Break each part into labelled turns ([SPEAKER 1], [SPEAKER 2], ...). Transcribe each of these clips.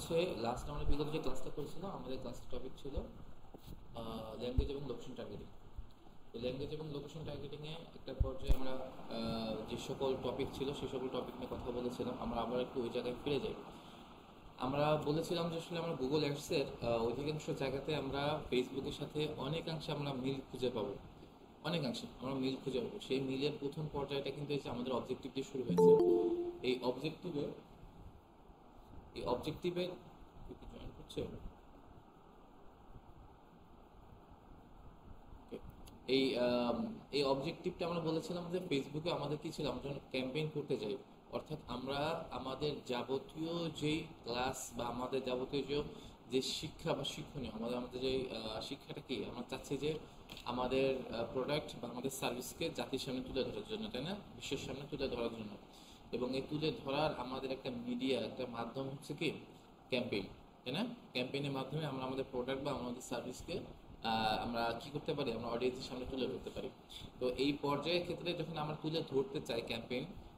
[SPEAKER 1] হচ্ছে লাস্ট আমরা বিগত যে ক্লাসটা করেছিলাম আমাদের ক্লাসের টপিক ছিল ল্যাঙ্গুয়েজ এবং লোকেশন টার্গেটিং। তো ল্যাঙ্গুয়েজ এবং লোকেশন টার্গেটিংয়ে একটা পর্যায়ে আমরা যে সকল টপিক ছিল সেই সকল টপিক নিয়ে কথা বলেছিলাম। আমরা আবার একটু ওই জায়গায় ফিরে যাই। আমরা বলেছিলাম যে আসলে আমরা গুগল অ্যাডসের অধিকাংশ জায়গাতে আমরা ফেসবুকের সাথে অনেকাংশে আমরা মিল খুঁজে পাবো। অনেকাংশে আমরা মিল খুঁজে পাবো। সেই মিলের প্রথম পর্যায়টা কিন্তু হচ্ছে আমাদের অবজেক্টিভ দিয়ে শুরু হয়েছে। এই অবজেক্টিভে এই অবজেক্টিভের জয়েন করছে। এই এই অবজেক্টিভটা আমরা বলেছিলাম যে ফেসবুকে আমাদের কি ছিল, আমরা যখন ক্যাম্পেইন করতে যাই, অর্থাৎ আমরা আমাদের যাবতীয় যেই ক্লাস বা আমাদের যাবতীয় যে শিক্ষা বা শিক্ষণীয় আমাদের আমাদের যে শিক্ষাটা কি আমরা চাচ্ছি যে আমাদের প্রোডাক্ট বা আমাদের সার্ভিসকে জাতির সামনে তুলে ধরার জন্য, তাই না, বিশ্বের সামনে তুলে ধরার জন্য। এবং এই তুলে ধরার আমাদের একটা মিডিয়া, একটা মাধ্যম হচ্ছে কি ক্যাম্পেইন, তাই না? ক্যাম্পেইনের মাধ্যমে আমরা আমাদের প্রোডাক্ট বা আমাদের সার্ভিসকে আমরা কি করতে পারি, আমরা অডিয়েন্সের সামনে তুলে ধরতে পারি। তো এই পর্যায়ের ক্ষেত্রে যখন আমরা তুলে ধরতে চাই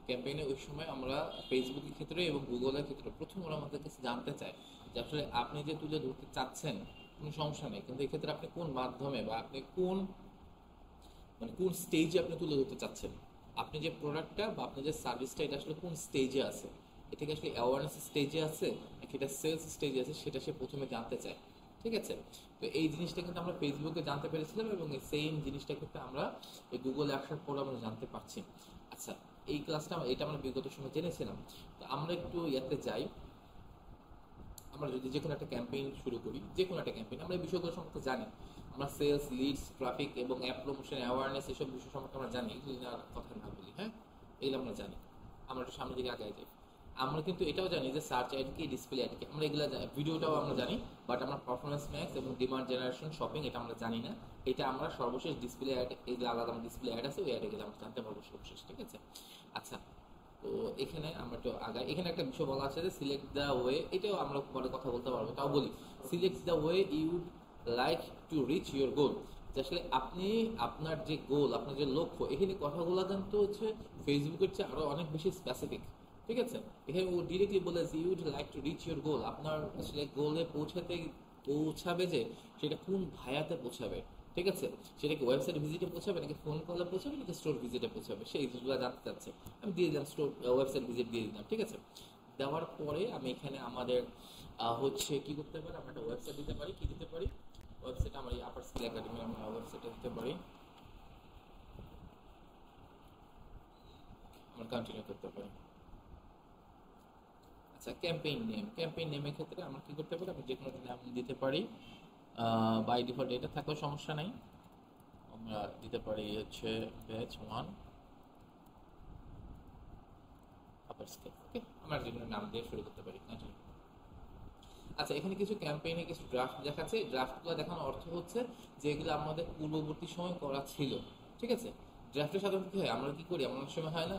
[SPEAKER 1] ক্যাম্পেইনে ওই সময় আমরা ফেসবুকের ক্ষেত্রে এবং গুগলের ক্ষেত্রে প্রথম ওরা আমাদের কাছে জানতে চায় যে আসলে আপনি যে তুলে ধরতে চাচ্ছেন কোনো সমস্যা নেই, কিন্তু এক্ষেত্রে আপনি কোন মাধ্যমে বা আপনি কোন কোন স্টেজে আপনি তুলে ধরতে চাচ্ছেন, আপনি যে প্রোডাক্টটা বা আপনি যে সার্ভিসটা এটা আসলে কোন স্টেজে আছে, এটা কি আসলে অ্যাওয়ারনেস স্টেজে আছে নাকি এটা সেলস স্টেজে আছে, সেটা সে প্রথমে জানতে চায়। ঠিক আছে? তো এই জিনিসটা কিন্তু আমরা ফেসবুকে জানতে পেরেছিলাম এবং এই সেম জিনিসটা কিন্তু আমরা এই গুগল অ্যাপসের পরে আমরা জানতে পারছি। আচ্ছা, এই ক্লাসটা এটা আমরা বিগত সময় জেনেছিলাম। তো আমরা একটু ইয়াতে যাই। আমরা যদি যে কোনো একটা ক্যাম্পেইন শুরু করি, যে কোনো একটা ক্যাম্পেইন আমরা এই বিষয়গুলো সম্পর্কে জানি। আমরা সেলস, লিডস, ট্রাফিক এবং অ্যাপ প্রমোশন, অ্যাওয়ারনেস এসব বিষয় সম্পর্কে আমরা জানি। এগুলো নিয়ে আর কথা না বলি, হ্যাঁ, এগুলো আমরা জানি। আমরা একটু সামনের দিকে আগে যাই। আমরা কিন্তু এটাও জানি যে সার্চ অ্যাড কি, ডিসপ্লে অ্যাড কি, আমরা এগুলো ভিডিওটাও আমরা জানি। বাট আমরা পারফরমেন্স ম্যাক্স এবং ডিমান্ড জেনারেশন শপিং এটা আমরা জানি না। এটা আমরা সর্বশেষ ডিসপ্লে অ্যাড, এগুলো আলাদা ডিসপ্লে অ্যাড আছে, ওই অ্যাডে গেলে আমরা জানতে পারবো সর্বশেষ। ঠিক আছে? আচ্ছা, তো এখানে আমরা একটু আগাই। এখানে একটা বিষয় বলা আছে যে সিলেক্ট দ্য ওয়ে, এটাও আমরা পরে কথা বলতে পারবো, তাও বলি select the way you like to reach your goal. আসলে আপনি আপনার যে গোল, আপনার যে লক্ষ্য, এখানে কথাগুলো কিন্তু হচ্ছে ফেসবুকের চেয়ে আরো অনেক বেশি স্পেসিফিক। ঠিক আছে? এখানে ও ডিরেক্টলি বলেছে ইউড লাইক টু রিচ ইউর গোল, আপনার আসলে গোলে পৌঁছাবে যে সেটা কোন ভায়াতে পৌঁছাবে। ঠিক আছে? সেটা কি ওয়েবসাইট ভিজিটে পৌঁছাবে নাকি ফোন কলে পৌঁছাবে নাকি স্টোর ভিজিটে পৌঁছাবে, সেই জিনিসগুলো জানতে চাচ্ছে। আমি দিয়ে দিলাম স্টোর, ওয়েবসাইট ভিজিট দিয়ে দিলাম। ঠিক আছে? দেওয়ার পরে আমি এখানে আমাদের হচ্ছে কি করতে পারি, আমরা একটা ওয়েবসাইট দিতে পারি। কি দিতে পারি? ওয়েবসাইট আমার এই আপার স্কিল একাডেমি, আমরা ওয়েবসাইটে দিতে পারি। আমরা কন্টিনিউ করতে পারি। আচ্ছা, ক্যাম্পেইন নেমের ক্ষেত্রে আমরা কি করতে পারি, আমরা যে কোনো নাম দিতে পারি। বাই ডিফল্ট এটা থাকলেও সমস্যা নাই। আমরা দিতে পারি হচ্ছে ব্যাচ 1 আপার স্কেল। ওকে, আমরা যে কোনো নাম দিয়ে শুরু করতে পারি। আচ্ছা, এখানে কিছু ক্যাম্পেইনে কিছু ড্রাফট দেখাচ্ছে। ড্রাফটগুলো দেখানোর অর্থ হচ্ছে যে এগুলো আমাদের পূর্ববর্তী সময় করা ছিল। ঠিক আছে? ড্রাফটের সাধারণত কি হয়, আমরা কি করি, আমরা অনেক সময় হয় না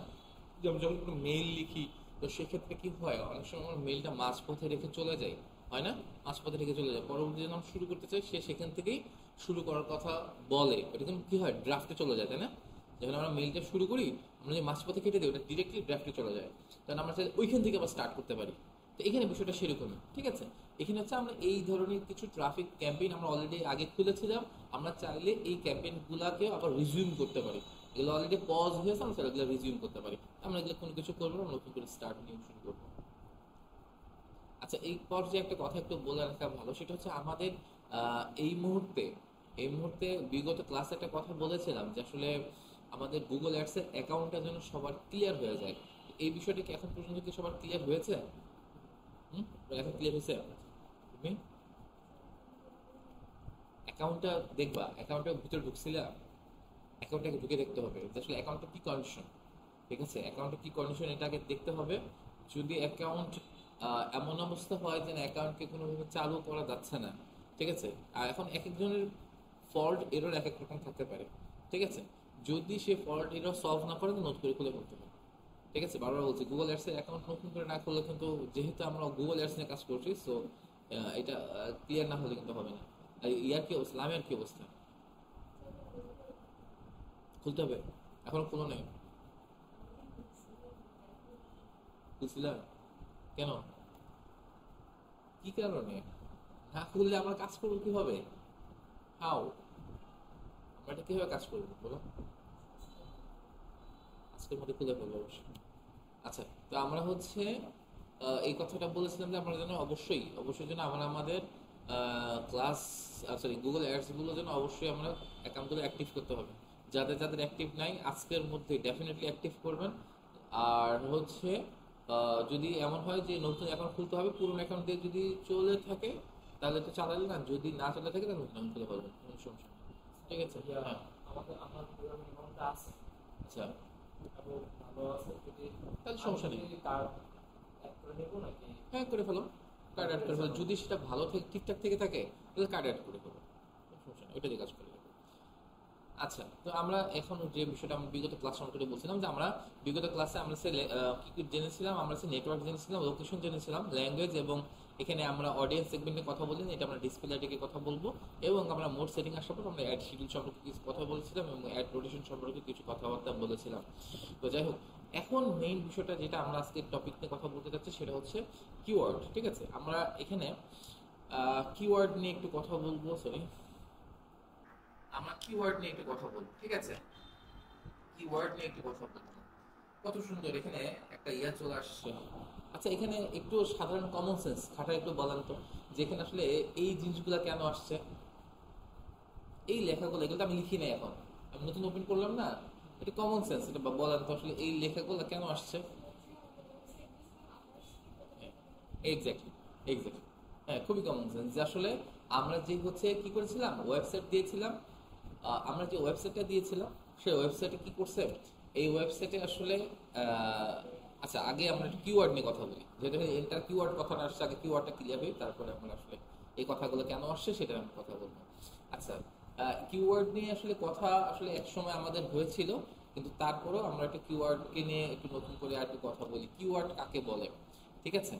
[SPEAKER 1] যে আমরা যখন কোনো মেইল লিখি, তো সেক্ষেত্রে কি হয়, অনেক সময় আমার মেইলটা মাঝপথে রেখে চলে যায়, হয় না? মাঝপথে রেখে চলে যায়, পরবর্তী যখন আমরা শুরু করতে চাই সে সেখান থেকেই শুরু করার কথা বলে, এটা কিন্তু কি হয়, ড্রাফটে চলে যায়, তাই না? যখন আমরা মেইলটা শুরু করি, আমরা যে মাঝপথে কেটে দিই ওটা ডিরেক্টলি ড্রাফটে চলে যায়, তখন আমরা চাইলে ওইখান থেকে আবার স্টার্ট করতে পারি। তো এখানে বিষয়টা সেরকমই। ঠিক আছে? এখানে হচ্ছে আমরা এই ধরনের কিছু ট্রাফিক ক্যাম্পেইন আমরা অলরেডি আগে খুলেছিলাম, আমরা চাইলে এই ক্যাম্পেইনগুলোকে আবার রিজিউম করতে পারি। এগুলো অলরেডি পজ হয়েছে, আমরা চাইলে এগুলো রিজিউম করতে পারি। আমরা এগুলো কোনো কিছু করবো না, আমরা নতুন করে স্টার্ট নিয়ে শুরু করবো। আচ্ছা, এই পর্যায়ে একটা কথা একটু বলে রাখা ভালো, সেটা হচ্ছে আমাদের এই মুহূর্তে বিগত ক্লাসে একটা কথা বলেছিলাম যে আসলে আমাদের গুগল অ্যাডসের অ্যাকাউন্টটা যেন সবার ক্লিয়ার হয়ে যায়। এই বিষয়টা কি এখন পর্যন্ত কি সবার ক্লিয়ার হয়েছে? হুম, এখন ক্লিয়ার হয়েছে? তুমি অ্যাকাউন্টটা দেখবা, অ্যাকাউন্টের ভিতরে ঢুকছিলা, অ্যাকাউন্টটাকে ঢুকে দেখতে হবে যে আসলে অ্যাকাউন্টটা কি কন্ডিশন। ঠিক আছে? অ্যাকাউন্টে কি কন্ডিশন এটাকে দেখতে হবে। যদি অ্যাকাউন্ট এমন অবস্থা হয় যে অ্যাকাউন্টকে কোনোভাবে চালু করা যাচ্ছে না, ঠিক আছে, আর এখন এক একজনের ফল্ট এরর এক এক রকম থাকতে পারে। ঠিক আছে? যদি সে ফল্ট এরর সলভ না করে তো নতুন করে খুলে করতে হবে। ঠিক আছে? বারবার বলছি গুগল অ্যাডসের অ্যাকাউন্ট নতুন করে না খুললে কিন্তু, যেহেতু আমরা গুগল অ্যাডস নিয়ে কাজ করছি, সো এটা ক্লিয়ার না হলে কিন্তু হবে না। আর ইয়ার কি অবস্থা, লামের কি অবস্থা? খুলতে হবে? এখনো খুলো নেই? খুলছিলা? কেন? কি কারণে? না খুললে আমরা কাজ করবো কিভাবে? হাউ? আমরা এটা কিভাবে কাজ করবো বলো? আজকের মধ্যে খুলে ফেলবো অবশ্যই। আচ্ছা, তো আমরা হচ্ছে এই কথাটা বলেছিলাম যে আমরা যেন অবশ্যই অবশ্যই যেন আমরা আমাদের ক্লাস সরি গুগল অ্যাডস গুলো যেন অবশ্যই আমরা অ্যাকাউন্টগুলো অ্যাক্টিভ করতে হবে। যাদের যাদের অ্যাক্টিভ নাই আজকের মধ্যে ডেফিনেটলি অ্যাক্টিভ করবেন। আর হচ্ছে যদি এমন হয় যে নতুন অ্যাকাউন্ট খুলতে হবে, পুরনো অ্যাকাউন্ট দিয়ে যদি চলে থাকে তাহলে তো চালালে না, যদি না চলে থাকে তাহলে নতুন খুলে ফেলবেন, কোনো সমস্যা নেই। ঠিক আছে? হ্যাঁ।
[SPEAKER 2] আমার প্রোগ্রামিং অ্যাকাউন্টটা আছে
[SPEAKER 1] আচ্ছা,
[SPEAKER 2] এবং ভালো আছে। যদি
[SPEAKER 1] তাহলে সমস্যা নেই।
[SPEAKER 2] কার্ড অ্যাড করে নেব নাকি?
[SPEAKER 1] হ্যাঁ, করে ফেলো। কার্ড অ্যাড করে ফেলো, যদি সেটা ভালো থেকে ঠিকঠাক থেকে থাকে তাহলে কার্ড অ্যাড করে ফেলো, কোনো সমস্যা নেই, ওইটা দিয়ে কাজ করে ফেলো। আচ্ছা, তো আমরা এখন যে বিষয়টা আমরা বিগত ক্লাস অন করে বলছিলাম যে আমরা বিগত ক্লাসে আমরা কি কি জেনেছিলাম, আমরা নেটওয়ার্ক জেনেছিলাম, লোকেশন জেনেছিলাম, ল্যাঙ্গুয়েজ, এবং এখানে আমরা অডিয়েন্স সেগমেন্টে কথা বলি, এটা আমরা ডিসপ্লে থেকে কথা বলবো, এবং আমরা মোড সেটিং আসার পর আমরা অ্যাড শিডিউল সম্পর্কে কিছু কথা বলেছিলাম এবং অ্যাড রোটেশন সম্পর্কে কিছু কথাবার্তা বলেছিলাম। তো যাই হোক, এখন মেইন বিষয়টা যেটা আমরা আজকে টপিক নিয়ে কথা বলতে যাচ্ছি সেটা হচ্ছে কিওয়ার্ড। ঠিক আছে, আমরা এখানে কিওয়ার্ড নিয়ে একটু কথা বলবো, সরি, আমরা কিওয়ার্ড নিয়ে একটু কথা বলবো। ঠিক আছে, কিওয়ার্ড নিয়ে একটু কথা বলবো। কত সুন্দর এখানে একটা ইয়া চলে আসছে। আচ্ছা, এখানে একটু সাধারণ কমন সেন্স খাটা একটু বলেন তো, যে এখানে আসলে এই জিনিসগুলো কেন আসছে, এই লেখাগুলো, এগুলো তো আমি লিখি নাই এখন, আমি নতুন ওপেন করলাম না, এটা কমন সেন্স, এটা বলেন তো আসলে এই লেখাগুলো কেন আসছে। এক্স্যাক্টলি, এক্স্যাক্টলি, হ্যাঁ, খুবই কমন সেন্স যে আসলে আমরা যে হচ্ছে কি করেছিলাম, ওয়েবসাইট দিয়েছিলাম, আমরা যে ওয়েবসাইটটা দিয়েছিলাম সেই ওয়েবসাইটে কি করছে, এই ওয়েবসাইটে আসলে আচ্ছা, আগে আমরা একটু কিওয়ার্ড নিয়ে কথা বলি, যেটা এন্টার কিওয়ার্ড কথাটা আসছে, আগে কিওয়ার্ডটা ক্লিয়ার হই, তারপরে আমরা আসলে এই কথাগুলো কেন আসছে সেটা আমি কথা বলবো। আচ্ছা, কিওয়ার্ড নিয়ে আসলে কথা আসলে এক সময় আমাদের হয়েছিল, কিন্তু তারপরেও আমরা একটা কিওয়ার্ডকে নিয়ে একটু নতুন করে আর একটু কথা বলি, কিওয়ার্ড কাকে বলে। ঠিক আছে,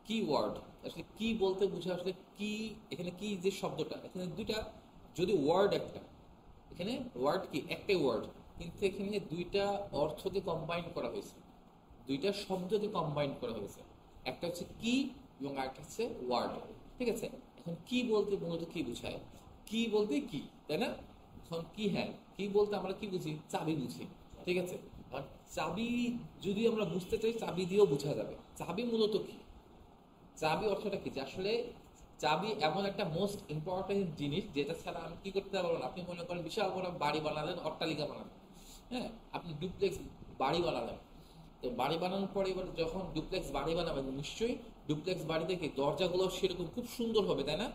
[SPEAKER 1] কিওয়ার্ড আসলে কি বলতে বুঝে, আসলে কি, এখানে কি যে শব্দটা, এখানে দুইটা, যদি ওয়ার্ড একটা, এখানে ওয়ার্ড কি একটাই ওয়ার্ড, কিন্তু এখানে দুইটা অর্থকে কম্বাইন করা হয়েছে, দুইটা শব্দকে কম্বাইন করা হয়েছে, একটা হচ্ছে কি এবং আরেকটা হচ্ছে ওয়ার্ড। ঠিক আছে, এখন কি বলতে মূলত কি বোঝায়, কি বলতে কি, তাই না? এখন কি, হ্যাঁ, কি বলতে আমরা কি বুঝি, চাবি বুঝি। ঠিক আছে, আর চাবি যদি আমরা বুঝতে চাই চাবি দিয়েও বোঝা যাবে, চাবি মূলত কি, চাবি অর্থটা কি, যে আসলে চাবি এমন একটা মোস্ট ইম্পর্টেন্ট জিনিস যেটা ছাড়া আমি কি করতে পারবো না। আপনি মনে করেন বিশাল বড় বাড়ি বানালেন, অট্টালিকা বানালেন, হ্যাঁ, আপনি ডুপ্লেক্স বাড়ি বানালেন, তো বাড়ি বানানোর পরে এবার যখন ডুপ্লেক্স বাড়ি বানাবেন, নিশ্চয়ই ডুপ্লেক্স বাড়ি দেখে দরজাগুলো সেরকম খুব সুন্দর হবে, তাই না?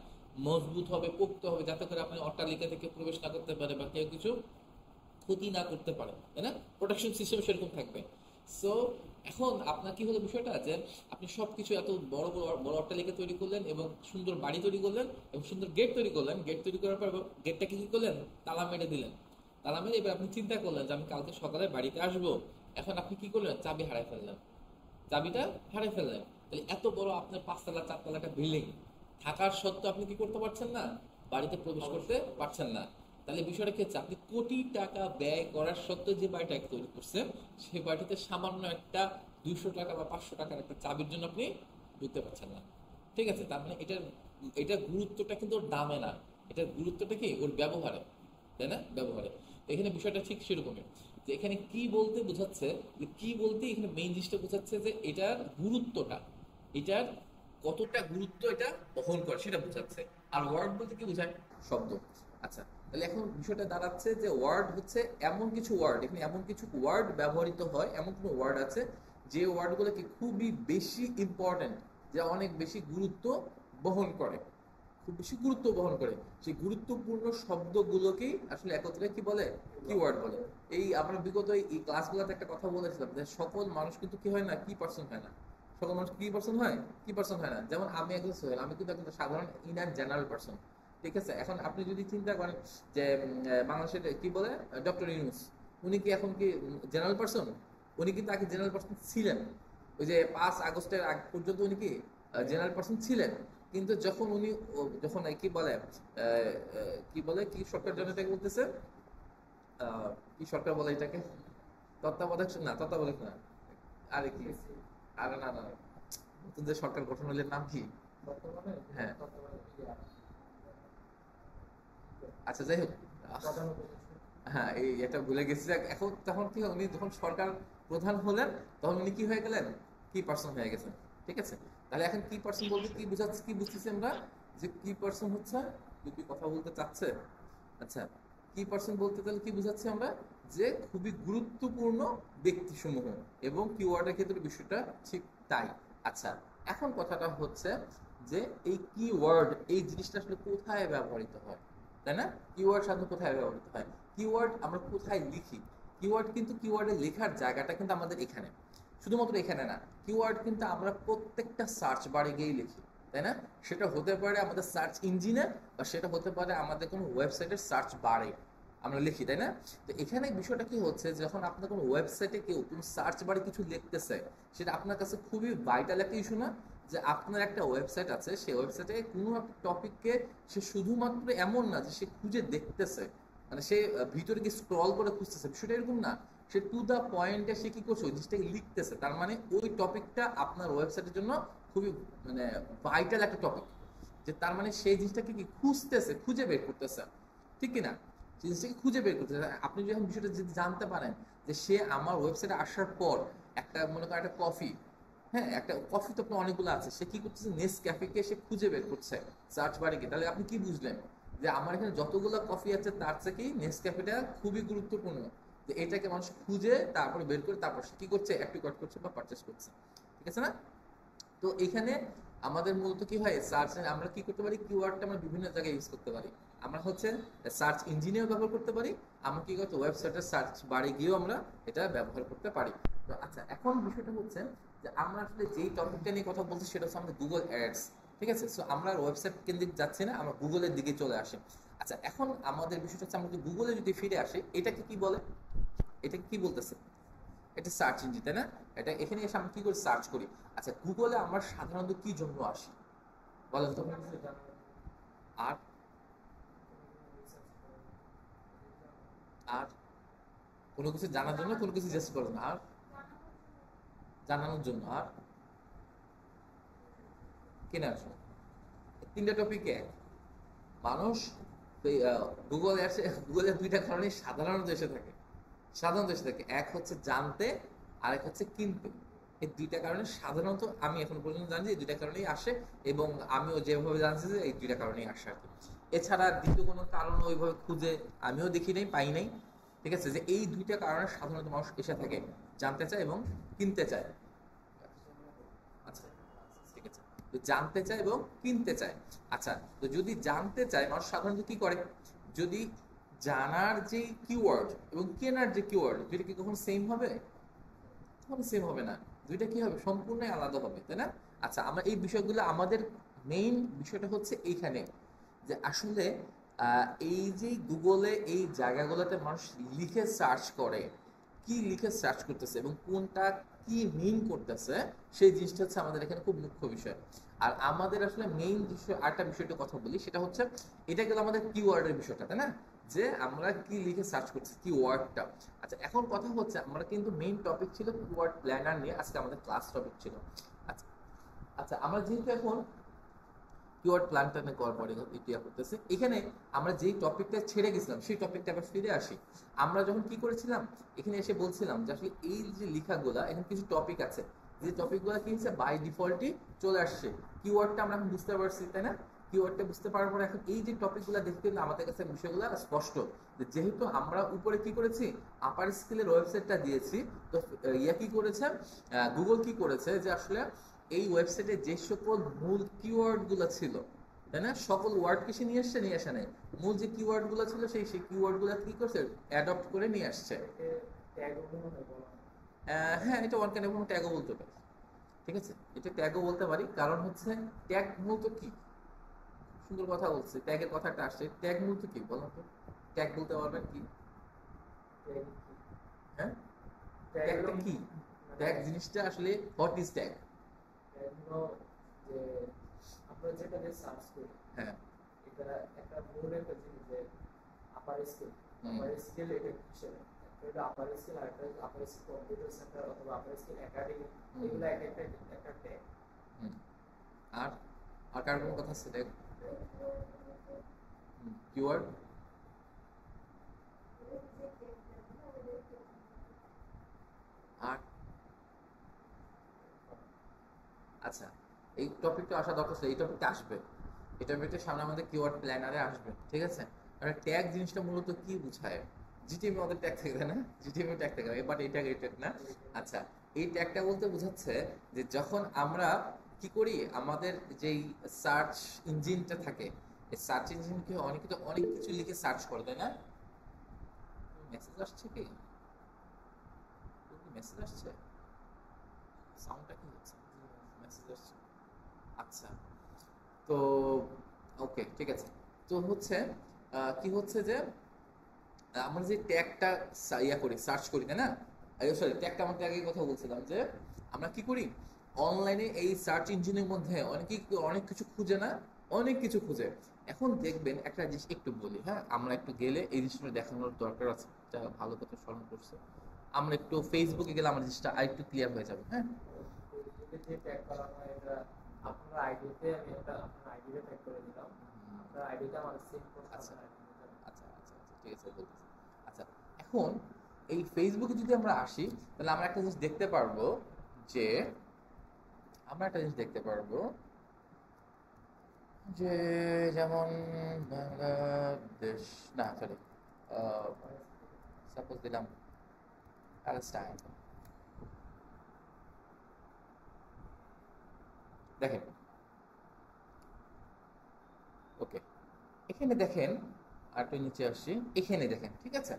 [SPEAKER 1] মজবুত হবে, পোক্ত হবে, যাতে করে আপনি অট্টালিকা থেকে প্রবেশ না করতে পারে বা কেউ কিছু ক্ষতি না করতে পারে, তাই না? প্রোটেকশন সিস্টেম সেরকম থাকবে। সো এখন আপনার কি হলো বিষয়টা, যে আপনি সবকিছু এত বড় বড় বড় অট্টালিকা তৈরি করলেন এবং সুন্দর বাড়ি তৈরি করলেন এবং সুন্দর গেট তৈরি করলেন, গেট তৈরি করার পর গেটটা কি করলেন, তালা মেরে দিলেন। তালা মেরে এবার আপনি চিন্তা করলেন যে আমি কালকে সকালে বাড়িতে আসবো, এখন আপনি কি করলেন, চাবি হারাই ফেললেন, চাবিটা হারাই ফেললেন। তাহলে এত বড় আপনার পাঁচতলা চারতলা একটা বিল্ডিং থাকার সত্ত্বেও আপনি কি করতে পারছেন না, বাড়িতে প্রবেশ করতে পারছেন না। তাহলে বিষয়টা কি হচ্ছে, আপনি কোটি টাকা ব্যয় করার সত্ত্বেও যে বাড়িটা তৈরি করছেন, সেই বাড়িতে সামান্য একটা 200 টাকা বা 500 টাকার একটা চাবির জন্য আপনি ঢুকতে পারছেন না। ঠিক আছে, তার মানে এটার গুরুত্বটা কিন্তু ওর দামে না, এটার গুরুত্বটা কি ওর ব্যবহারে, তাই না? ব্যবহারে। তো এখানে বিষয়টা ঠিক সেরকমই, যে এখানে কি বলতে বোঝাচ্ছে, যে কি বলতে এখানে মেইন জিনিসটা বোঝাচ্ছে যে এটার গুরুত্বটা, এটার কতটা গুরুত্ব এটা বহন করে সেটা বোঝাচ্ছে। আর ওয়ার্ড বলতে কি বোঝায়, শব্দ। আচ্ছা, তাহলে এখন বিষয়টা দাঁড়াচ্ছে যে ওয়ার্ড হচ্ছে এমন কিছু ওয়ার্ড, এখানে এমন কিছু ওয়ার্ড ব্যবহৃত হয়, এমন কোনো ওয়ার্ড আছে যে ওয়ার্ডগুলো কি খুবই বেশি ইম্পর্টেন্ট, যা অনেক বেশি গুরুত্ব বহন করে, খুব বেশি গুরুত্ব বহন করে, সেই গুরুত্বপূর্ণ শব্দগুলোকেই আসলে একত্রে কি বলে, কিওয়ার্ড বলে। এই আমরা বিগত এই ক্লাসগুলোতে একটা কথা বলেছিলাম যে সকল মানুষ কিন্তু কি হয় না, কি পার্সন হয় না, সকল মানুষ কি পার্সন হয়, কি পার্সন হয় না। যেমন আমি একজন সোহেল, আমি কিন্তু একজন সাধারণ ইনার জেনারেল পার্সন। ঠিক আছে, এখন আপনি যদি চিন্তা করেন যে বাংলাদেশের কি বলে ডক্টর ইউনূস, উনি কি এখন কি জেনারেল পার্সন? উনি কিন্তু আগে জেনারেল পার্সন ছিলেন, ওই যে 5 আগস্টের আগ পর্যন্ত উনি কি জেনারেল পার্সন ছিলেন। কিন্তু যখন উনি যখন কি বলে কি বলে, কি সরকার জন্য এটাকে বলতেছে, কি সরকার বলে এটাকে, তত্ত্বাবধায়ক না, তত্ত্বাবধায়ক না, আরে কি, আরে না না, নতুন যে সরকার গঠন হলে নাম কি,
[SPEAKER 2] বর্তমানে
[SPEAKER 1] হ্যাঁ।
[SPEAKER 2] বর্তমানে
[SPEAKER 1] আচ্ছা, যাই হোক।
[SPEAKER 2] প্রধান উপদেষ্টা।
[SPEAKER 1] হ্যাঁ, এই এটা ভুলে গেছি। এখন তখন কি হয়, উনি যখন সরকার প্রধান হলেন তখন উনি কি হয়ে গেলেন, কি পার্সন হয়ে গেছেন। ঠিক আছে, তাহলে এখন কি পার্সন বলতে কি বুঝাচ্ছে, কি বুঝতেছি আমরা, যে কি পার্সন হচ্ছে, যদি কথা বলতে চাচ্ছে। আচ্ছা, কি পার্সন বলতে তাহলে কি বুঝাচ্ছি আমরা, যে খুবই গুরুত্বপূর্ণ ব্যক্তিসমূহ, এবং কিওয়ার্ডের ক্ষেত্রে বিষয়টা ঠিক তাই। আচ্ছা, এখন কথাটা হচ্ছে যে এই কিওয়ার্ড, এই জিনিসটা আসলে কোথায় ব্যবহৃত হয়, তাই না? কিওয়ার্ড সাধারণত কোথায় ব্যবহৃত হয়, কিওয়ার্ড আমরা কোথায় লিখি। কিওয়ার্ড কিন্তু, কিওয়ার্ডের লেখার জায়গাটা কিন্তু আমাদের এখানে, শুধুমাত্র এখানে না। কিওয়ার্ড কিন্তু আমরা প্রত্যেকটা সার্চ বারে গিয়েই লিখি, তাই না? সেটা হতে পারে আমাদের সার্চ ইঞ্জিনে, বা সেটা হতে পারে আমাদের কোনো ওয়েবসাইটের সার্চ বারে আমরা লিখি, তাই না? তো এখানে বিষয়টা কি হচ্ছে, যখন আপনার কোনো ওয়েবসাইটে কেউ কোনো সার্চ বারে কিছু লিখতেছে, সেটা আপনার কাছে খুবই ভাইটাল একটা ইস্যু না? যে আপনার একটা ওয়েবসাইট আছে, সেই ওয়েবসাইটে কোনো একটা টপিককে সে শুধুমাত্র এমন না যে সে খুঁজে দেখতেছে, মানে সে ভিতরে কি স্ক্রল করে খুঁজতেছে, বিষয়টা এরকম না। সে টু দা পয়েন্টে সে কি করছে, ওই জিনিসটাকে লিখতেছে। তার মানে ওই টপিকটা আপনার ওয়েবসাইটের জন্য খুবই মানে ভাইটাল একটা টপিক, যে তার মানে সেই জিনিসটাকে কি খুঁজতেছে, খুঁজে বের করতেছে, ঠিক কিনা? জিনিসটাকে খুঁজে বের করতেছে। আপনি যখন বিষয়টা যদি জানতে পারেন যে সে আমার ওয়েবসাইটে আসার পর একটা, মনে করেন একটা কফি, হ্যাঁ, একটা কফি তো আপনার অনেকগুলো আছে, সে কি করতেছে, নেসক্যাফেকে সে খুঁজে বের করছে সার্চ বারে গিয়ে, তাহলে আপনি কি বুঝলেন, যে আমার এখানে যতগুলো কফি আছে তার থেকেই নেসক্যাফেটা খুবই গুরুত্বপূর্ণ, যে এটাকে মানুষ খুঁজে তারপরে বের করে তারপর সে কি করছে, অ্যাক্টিভেট করছে বা পারচেস করছে। ঠিক আছে না? তো এখানে আমাদের মূলত কি হয়, সার্চ আমরা কি করতে পারি, কিওয়ার্ডটা আমরা বিভিন্ন জায়গায় ইউজ করতে পারি। আমরা হচ্ছে সার্চ ইঞ্জিনেও ব্যবহার করতে পারি, আমরা কি করতে, ওয়েবসাইটের সার্চ বারে গিয়েও আমরা এটা ব্যবহার করতে পারি। তো আচ্ছা, এখন বিষয়টা হচ্ছে যে আমরা আসলে যেই টপিকটা নিয়ে কথা বলছি সেটা হচ্ছে আমাদের গুগল অ্যাডস। ঠিক আছে, সো আমরা ওয়েবসাইট কেন্দ্রিক যাচ্ছি না, আমরা গুগলের দিকে চলে আসি। আচ্ছা, এখন আমাদের বিষয়টা হচ্ছে আমরা যদি গুগলে যদি ফিরে আসি, এটাকে কি বলে, এটাকে কি বলতেছে, এটা সার্চ ইঞ্জিন, তাই না? এটা এখানে এসে আমরা কি করে সার্চ করি। আচ্ছা, গুগলে আমরা সাধারণত কি জন্য আসি বলেন তো? আর আর কোনো কিছু জানার জন্য, কোনো কিছু জাস্ট করার জন্য, আর জানানোর জন্য, আর কেনার জন্য। তিনটা টপিক এক। মানুষ গুগল এসে, গুগলের দুইটা কারণে সাধারণত এসে থাকে, সাধারণত এসে থাকে। এক হচ্ছে জানতে, আরেক হচ্ছে কিনতে। এই দুইটা কারণে সাধারণত আমি এখন পর্যন্ত জানি যে এই দুইটা কারণেই আসে, এবং আমিও যেভাবে জানছি যে এই দুইটা কারণেই আসে আর কি। এছাড়া দ্বিতীয় কোনো কারণ ওইভাবে খুঁজে আমিও দেখি নাই, পাই নাই। ঠিক আছে, যে এই দুইটা কারণে সাধারণত মানুষ এসে থাকে, জানতে চায় এবং কিনতে চায়। আচ্ছা, ঠিক আছে, তো জানতে চায় এবং কিনতে চায়। আচ্ছা, তো যদি জানতে চায়, মানুষ সাধারণত কি করে, যদি জানার যে কিওয়ার্ড এবং কেনার যে কিওয়ার্ড, দুইটা কি কখনো সেম হবে? কখনো সেম হবে না। দুইটা কি হবে, সম্পূর্ণই আলাদা হবে, তাই না? আচ্ছা, আমরা এই বিষয়গুলো, আমাদের মেইন বিষয়টা হচ্ছে এইখানে, যে আসলে এই যে গুগলে এই জায়গাগুলোতে মানুষ লিখে সার্চ করে, কি লিখে সার্চ করতেছে এবং কোনটা কি মিন করতেছে, সেই জিনিসটা হচ্ছে আমাদের এখানে খুব মুখ্য বিষয়। আর আমাদের আসলে মেইন বিষয়, আরেকটা বিষয়টা কথা বলি, সেটা হচ্ছে এটা গেল আমাদের কিওয়ার্ডের বিষয়টা, তাই না? যে আমরা কি লিখে সার্চ করছি, কি ওয়ার্ডটা। আচ্ছা, এখন কথা হচ্ছে, আমরা কিন্তু মেইন টপিক ছিল কিওয়ার্ড প্ল্যানার নিয়ে, আজকে আমাদের ক্লাস টপিক ছিল। আচ্ছা, আচ্ছা, আমরা যেহেতু এখন কিওয়ার্ড প্ল্যানটা করার পরে ইয়া করতেছি, এখানে আমরা যেই টপিকটা ছেড়ে গেছিলাম সেই টপিকটা আবার ফিরে আসি। আমরা যখন কি করেছিলাম, এখানে এসে বলছিলাম যে আসলে এই যে লেখাগুলা, এখানে কিছু টপিক আছে, যে টপিকগুলো কি হচ্ছে, বাই ডিফল্টই চলে আসছে। কিওয়ার্ডটা আমরা এখন বুঝতে পারছি, তাই না? কিওয়ার্ডটা বুঝতে পারার পরে এখন এই যে টপিকগুলো দেখতে গেলে আমাদের কাছে বিষয়গুলো স্পষ্ট, যে যেহেতু আমরা উপরে কি করেছি, আপার স্কেলের ওয়েবসাইটটা দিয়েছি, তো ইয়া কি করেছে, গুগল কি করেছে, যে আসলে এই ওয়েবসাইটে যে সকল মূল কিওয়ার্ড গুলো ছিল, তাই না, সকল ওয়ার্ডকে সে নিয়ে আসছে, নিয়ে আসে নাই, মূল যে কিওয়ার্ড গুলো ছিল সেই সেই কিওয়ার্ড গুলো কি করছে, অ্যাডপ্ট করে নিয়ে আসছে। হ্যাঁ, এটা ওয়ান ক্যান এবং ট্যাগও বলতে পারি। ঠিক আছে, এটা ট্যাগও বলতে পারি, কারণ হচ্ছে ট্যাগ মূলত কি, সুন্দর কথা বলছে, ট্যাগের কথাটা আসছে, ট্যাগ মূলত কি বলো তো, ট্যাগ বলতে পারবেন কি? হ্যাঁ, ট্যাগটা কি, ট্যাগ জিনিসটা আসলে হোয়াট ইজ ট্যাগ?
[SPEAKER 2] এগুলো যে আমরা যেটা দিয়ে সার্চ করি,
[SPEAKER 1] হ্যাঁ,
[SPEAKER 2] এটা একটা মূল একটা জিনিস, যে আপার স্কেল,
[SPEAKER 1] হুম,
[SPEAKER 2] আপার স্কেল এটা হিসেবে এটা আপার স্কেল, আর একটা আপার স্কেল কম্পিউটার সেন্টার অথবা আপার স্কেল একাডেমি,
[SPEAKER 1] হুম,
[SPEAKER 2] এগুলো এক একটা একটা ট্যাগ।
[SPEAKER 1] হুম। আর আর কার কোনো কথা আছে দেখ? কিওয়ার্ড আর আচ্ছা, এই টপিকটা আসা দরকার ছিল, এই টপিকটা আসবে, এই টপিকটা সামনে আমাদের কিওয়ার্ড প্ল্যানারে আসবে, ঠিক আছে? আর ট্যাগ জিনিসটা মূলত কি বোঝায়? জিটিএমএ আমাদের ট্যাগ থাকে তাই না? জিটিএমএ ট্যাগ থাকে, বাট এই ট্যাগ না। আচ্ছা, এই ট্যাগটা বলতে বোঝাচ্ছে যে যখন আমরা কি করি, আমাদের যেই সার্চ ইঞ্জিনটা থাকে, এই সার্চ ইঞ্জিনকে অনেকে তো অনেক কিছু লিখে সার্চ করে তাই না? মেসেজ আসছে কি? মেসেজ আসছে, সাউন্ডটা কি হচ্ছে? মেসেজ আসছে, আচ্ছা। তো ওকে, ঠিক আছে। তো হচ্ছে কি হচ্ছে যে আমরা যে ট্যাগটা ইয়া করি, সার্চ করি তাই না? সরি, ট্যাগটা আমাকে আগে কথা বলছিলাম যে আমরা কি করি, অনলাইনে এই সার্চ ইঞ্জিনের মধ্যে অনেকেই অনেক কিছু খুঁজে না, অনেক কিছু খুঁজে। এখন দেখবেন একটা জিনিস একটু বলি, হ্যাঁ, আমরা একটু গেলে এই জিনিসটা দেখানোর দরকার আছে, এটা ভালো কথা স্মরণ করছে। আমরা একটু ফেসবুকে গেলে আমার জিনিসটা আরেকটু ক্লিয়ার হয়ে যাবে, হ্যাঁ।
[SPEAKER 2] ফেসবুকে যে ট্যাগ করা হয় এটা আপনার আইডিতে, আমি একটা আপনার আইডিতে ট্যাগ করে দিলাম, আপনার আইডিতে আমার সেভ করতে
[SPEAKER 1] আচ্ছা
[SPEAKER 2] হবে।
[SPEAKER 1] আচ্ছা আচ্ছা আচ্ছা, ঠিক আছে, বলতেছি। আচ্ছা, এখন এই ফেসবুকে যদি আমরা আসি, তাহলে আমরা একটা জিনিস দেখতে পারবো যে আমরা একটা জিনিস দেখতে পারবো যে যেমন বাংলাদেশ, না সরি, সাপোজ দিলাম প্যালেস্টাইন। দেখেন, ওকে, এখানে দেখেন, আর একটু নিচে আসছি, এখানে দেখেন, ঠিক আছে?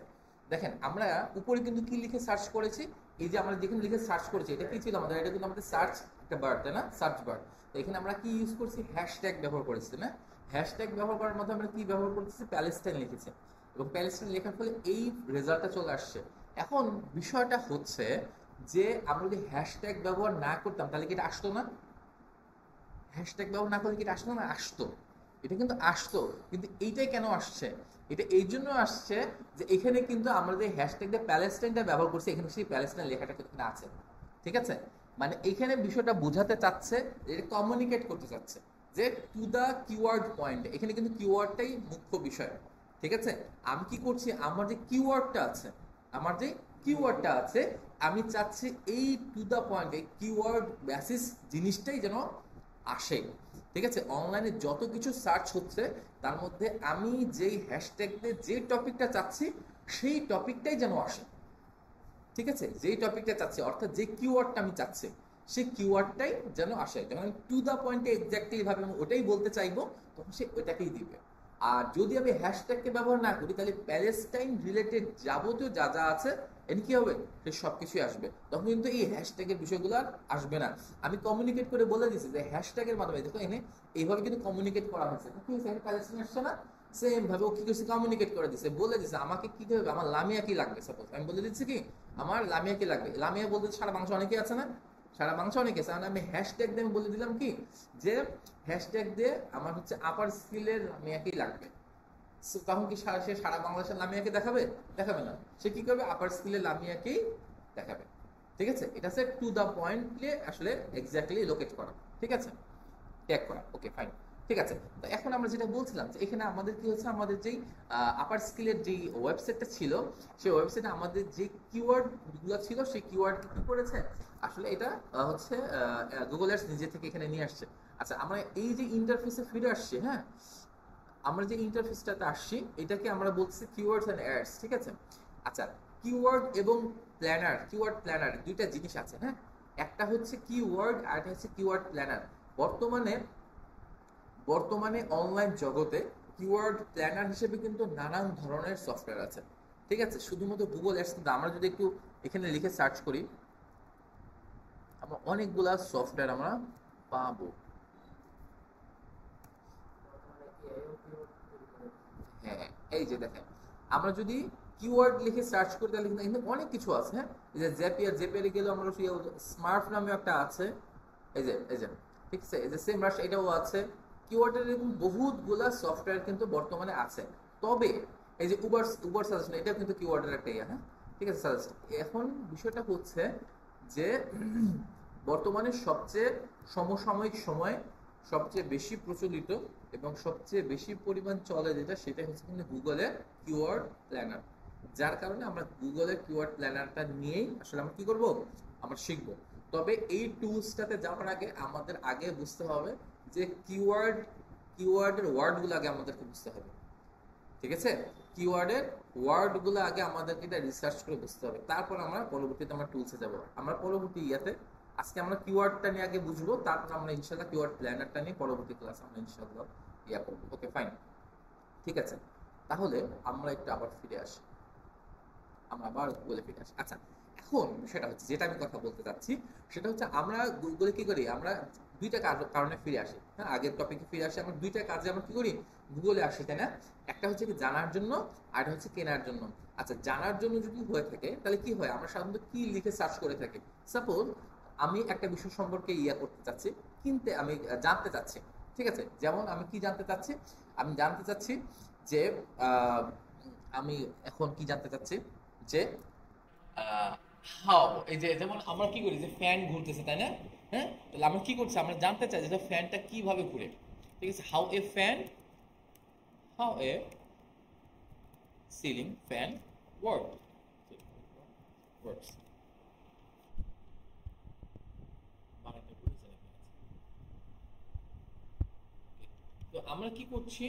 [SPEAKER 1] দেখেন আমরা উপরে কিন্তু কি লিখে সার্চ করেছি, এই যে আমরা যেখানে লিখে সার্চ করেছি এটা কি ছিল আমাদের, এটা কিন্তু আমাদের সার্চ একটা বার তাই না, সার্চ বার। তো এখানে আমরা কি ইউজ করছি, হ্যাশট্যাগ ব্যবহার করেছি না? হ্যাশট্যাগ ব্যবহার করার মধ্যে আমরা কি ব্যবহার করতেছি, প্যালেস্টাইন লিখেছি, এবং প্যালেস্টাইন লেখার ফলে এই রেজাল্টটা চলে আসছে। এখন বিষয়টা হচ্ছে যে আমরা যদি হ্যাশট্যাগ ব্যবহার না করতাম তাহলে কি এটা আসতো না? হ্যাশট্যাগ ব্যবহার না করলে কি এটা আসতো না? আসতো, এটা কিন্তু আসতো। কিন্তু এইটাই কেন আসছে? এটা এই জন্য আসছে যে এখানে কিন্তু আমরা যে হ্যাশট্যাগ দিয়ে প্যালেস্টাইনটা ব্যবহার করছি, এখানে সেই প্যালেস্টাইন লেখাটা কিন্তু এখানে আছে, ঠিক আছে? মানে এখানে বিষয়টা বোঝাতে চাচ্ছে, এটা কমিউনিকেট করতে চাচ্ছে যে টু দা কিওয়ার্ড পয়েন্ট, এখানে কিন্তু কিওয়ার্ডটাই মুখ্য বিষয়, ঠিক আছে? আমি কি করছি, আমার যে কিওয়ার্ডটা আছে, আমার যে কিওয়ার্ডটা আছে, আমি চাচ্ছি এই টু দা পয়েন্ট, এই কিওয়ার্ড বেসিস জিনিসটাই যেন আসে, ঠিক আছে? অনলাইনে যত কিছু সার্চ হচ্ছে তার মধ্যে আমি যেই হ্যাশট্যাগ দিয়ে যে টপিকটা চাচ্ছি সেই টপিকটাই যেন আসে, ঠিক আছে? যেই টপিকটা চাচ্ছি, অর্থাৎ যে কিওয়ার্ডটা আমি চাচ্ছি সেই কিওয়ার্ডটাই যেন আসে। যখন আমি টু দা পয়েন্টে এক্স্যাক্টলি ভাবে আমি ওটাই বলতে চাইবো, তখন সে ওটাকেই দিবে। আর যদি আমি হ্যাশট্যাগকে ব্যবহার না করি, তাহলে প্যালেস্টাইন রিলেটেড যাবতীয় যা যা আছে এর কি হবে, সে সব কিছুই আসবে। তখন কিন্তু এই হ্যাশট্যাগের বিষয়গুলো আর আসবে না। আমি কমিউনিকেট করে বলে দিচ্ছি যে হ্যাশট্যাগের মাধ্যমে, দেখো এনে এইভাবে কিন্তু কমিউনিকেট করা হয়েছে, কি হয়েছে, প্যালেস্টাইন আসছে না? সেম ভাবে ও কি করছে, কমিউনিকেট করে দিছে, বলে দিছে আমাকে কি হবে, আমার লামিয়া কি লাগবে। সাপোজ আমি বলে দিচ্ছি কি আমার লামিয়া কি লাগবে, লামিয়া বলতে সারা বাংলা অনেকে আছে না, সারা বাংলা অনেকে আছে, আমি হ্যাশট্যাগ দিয়ে বলে দিলাম কি যে হ্যাশট্যাগ দিয়ে আমার হচ্ছে আপার স্কিলের লামিয়া কি লাগবে। তখন কি সে সারা বাংলাদেশের লামিয়াকে দেখাবে? দেখাবে না। সে কি করবে, আপার স্কিলের লামিয়াকেই দেখাবে, ঠিক আছে? এটা হচ্ছে টু দা পয়েন্টে আসলে এক্স্যাক্টলি লোকেট করা, ঠিক আছে, ট্যাগ করা, ওকে ফাইন, ঠিক আছে। তো এখন আমরা যেটা বলছিলাম যে এখানে আমাদের কি হচ্ছে, আমাদের যেই আপার স্কিলের যেই ওয়েবসাইটটা ছিল, সেই ওয়েবসাইটে আমাদের যে কিওয়ার্ড গুলো ছিল সেই কিওয়ার্ড কি করেছে, আসলে এটা হচ্ছে গুগল অ্যাডস নিজে থেকে এখানে নিয়ে আসছে। আচ্ছা, আমরা এই যে ইন্টারফেসে ফিরে আসছি, হ্যাঁ, আমরা যে ইন্টারফেসটাতে আসছি এটাকে আমরা বলছি কিওয়ার্ডস এন্ড অ্যাডস, ঠিক আছে? আচ্ছা, কিওয়ার্ড এবং প্ল্যানার, কিওয়ার্ড প্ল্যানার দুইটা জিনিস আছে, হ্যাঁ, একটা হচ্ছে কিওয়ার্ড আর একটা হচ্ছে কিওয়ার্ড প্ল্যানার। বর্তমানে বর্তমানে অনলাইন জগতে কিওয়ার্ড প্ল্যানার হিসেবে কিন্তু নানান ধরনের সফটওয়্যার আছে, ঠিক আছে? শুধুমাত্র গুগল অ্যাডস কিন্তু আমরা যদি একটু এখানে লিখে সার্চ করি, আমরা অনেকগুলা সফটওয়্যার আমরা পাবো। হ্যাঁ, এই যে দেখেন, আমরা যদি কিওয়ার্ড লিখে সার্চ করি তাহলে কিন্তু এখানে অনেক কিছু আছে, হ্যাঁ, এই যে জেপিয়ার, জেপিয়ারে গেলেও আমরা স্মার্ট নামে একটা আছে, এই যে ঠিক আছে, এই যে সেম রাশ এটাও আছে। কিওয়ার্ডের এরকম বহুতগুলা সফটওয়্যার কিন্তু বর্তমানে আছে। তবে এই যে উবার উবার সাজেশন, এটাও কিন্তু কিওয়ার্ডের একটা ইয়া, হ্যাঁ, ঠিক আছে, সাজেশন। এখন বিষয়টা হচ্ছে যে বর্তমানে সবচেয়ে সমসাময়িক সময়ে সবচেয়ে বেশি প্রচলিত এবং সবচেয়ে বেশি পরিমাণ চলে যেটা, সেটা হচ্ছে কিন্তু গুগলের কিওয়ার্ড প্ল্যানার। যার কারণে আমরা গুগলের কিওয়ার্ড প্ল্যানারটা নিয়েই আসলে আমরা কি করব, আমরা শিখবো। তবে এই টুলসটাতে যাওয়ার আগে আমাদের আগে বুঝতে হবে যে কিওয়ার্ডের ওয়ার্ডগুলো আগে আমাদেরকে বুঝতে হবে, ঠিক আছে? কিওয়ার্ডের ওয়ার্ডগুলো আগে আমাদেরকে এটা রিসার্চ করে বুঝতে হবে, তারপর আমরা পরবর্তীতে আমরা টুলসে যাব। আমরা পরবর্তী ইয়াতে আজকে আমরা কিওয়ার্ডটা নিয়ে আগে বুঝবো, তারপর আমরা ইনশাআল্লাহ কিওয়ার্ড প্ল্যানারটা নিয়ে পরবর্তী ক্লাসে আমরা ইনশাআল্লাহ ইয়া করবো। ওকে ফাইন, ঠিক আছে। তাহলে আমরা একটু আবার ফিরে আসি, আমরা আবার গুগলে ফিরে আসি। আচ্ছা, এখন সেটা হচ্ছে যেটা আমি কথা বলতে চাচ্ছি, সেটা হচ্ছে আমরা গুগলে কি করি, আমরা দুইটা কারণে ফিরে আসি। হ্যাঁ, আগের টপিকে ফিরে আসি। আমরা দুইটা কাজে আমরা কি করি, গুগলে আসি, তাই না? একটা হচ্ছে কি জানার জন্য, আর হচ্ছে কেনার জন্য। আচ্ছা, জানার জন্য যদি হয়ে থাকে তাহলে কি হয়, আমরা সাধারণত কি লিখে সার্চ করে থাকি? সাপোজ আমি একটা বিষয় সম্পর্কে ইয়া করতে চাচ্ছি, কিনতে আমি জানতে চাচ্ছি, ঠিক আছে? যেমন আমি কি জানতে চাচ্ছি, আমি জানতে চাচ্ছি যে আমি এখন কি জানতে চাচ্ছি যে হাও, এই যে যেমন আমরা কি করি যে ফ্যান ঘুরতেছে, তাই না? হ্যাঁ, তাহলে আমরা কি করছি, আমরা জানতে চাই যে ফ্যানটা কিভাবে ঘুরে, ঠিক আছে? How A ceiling fan works. তো আমরা কি করছি,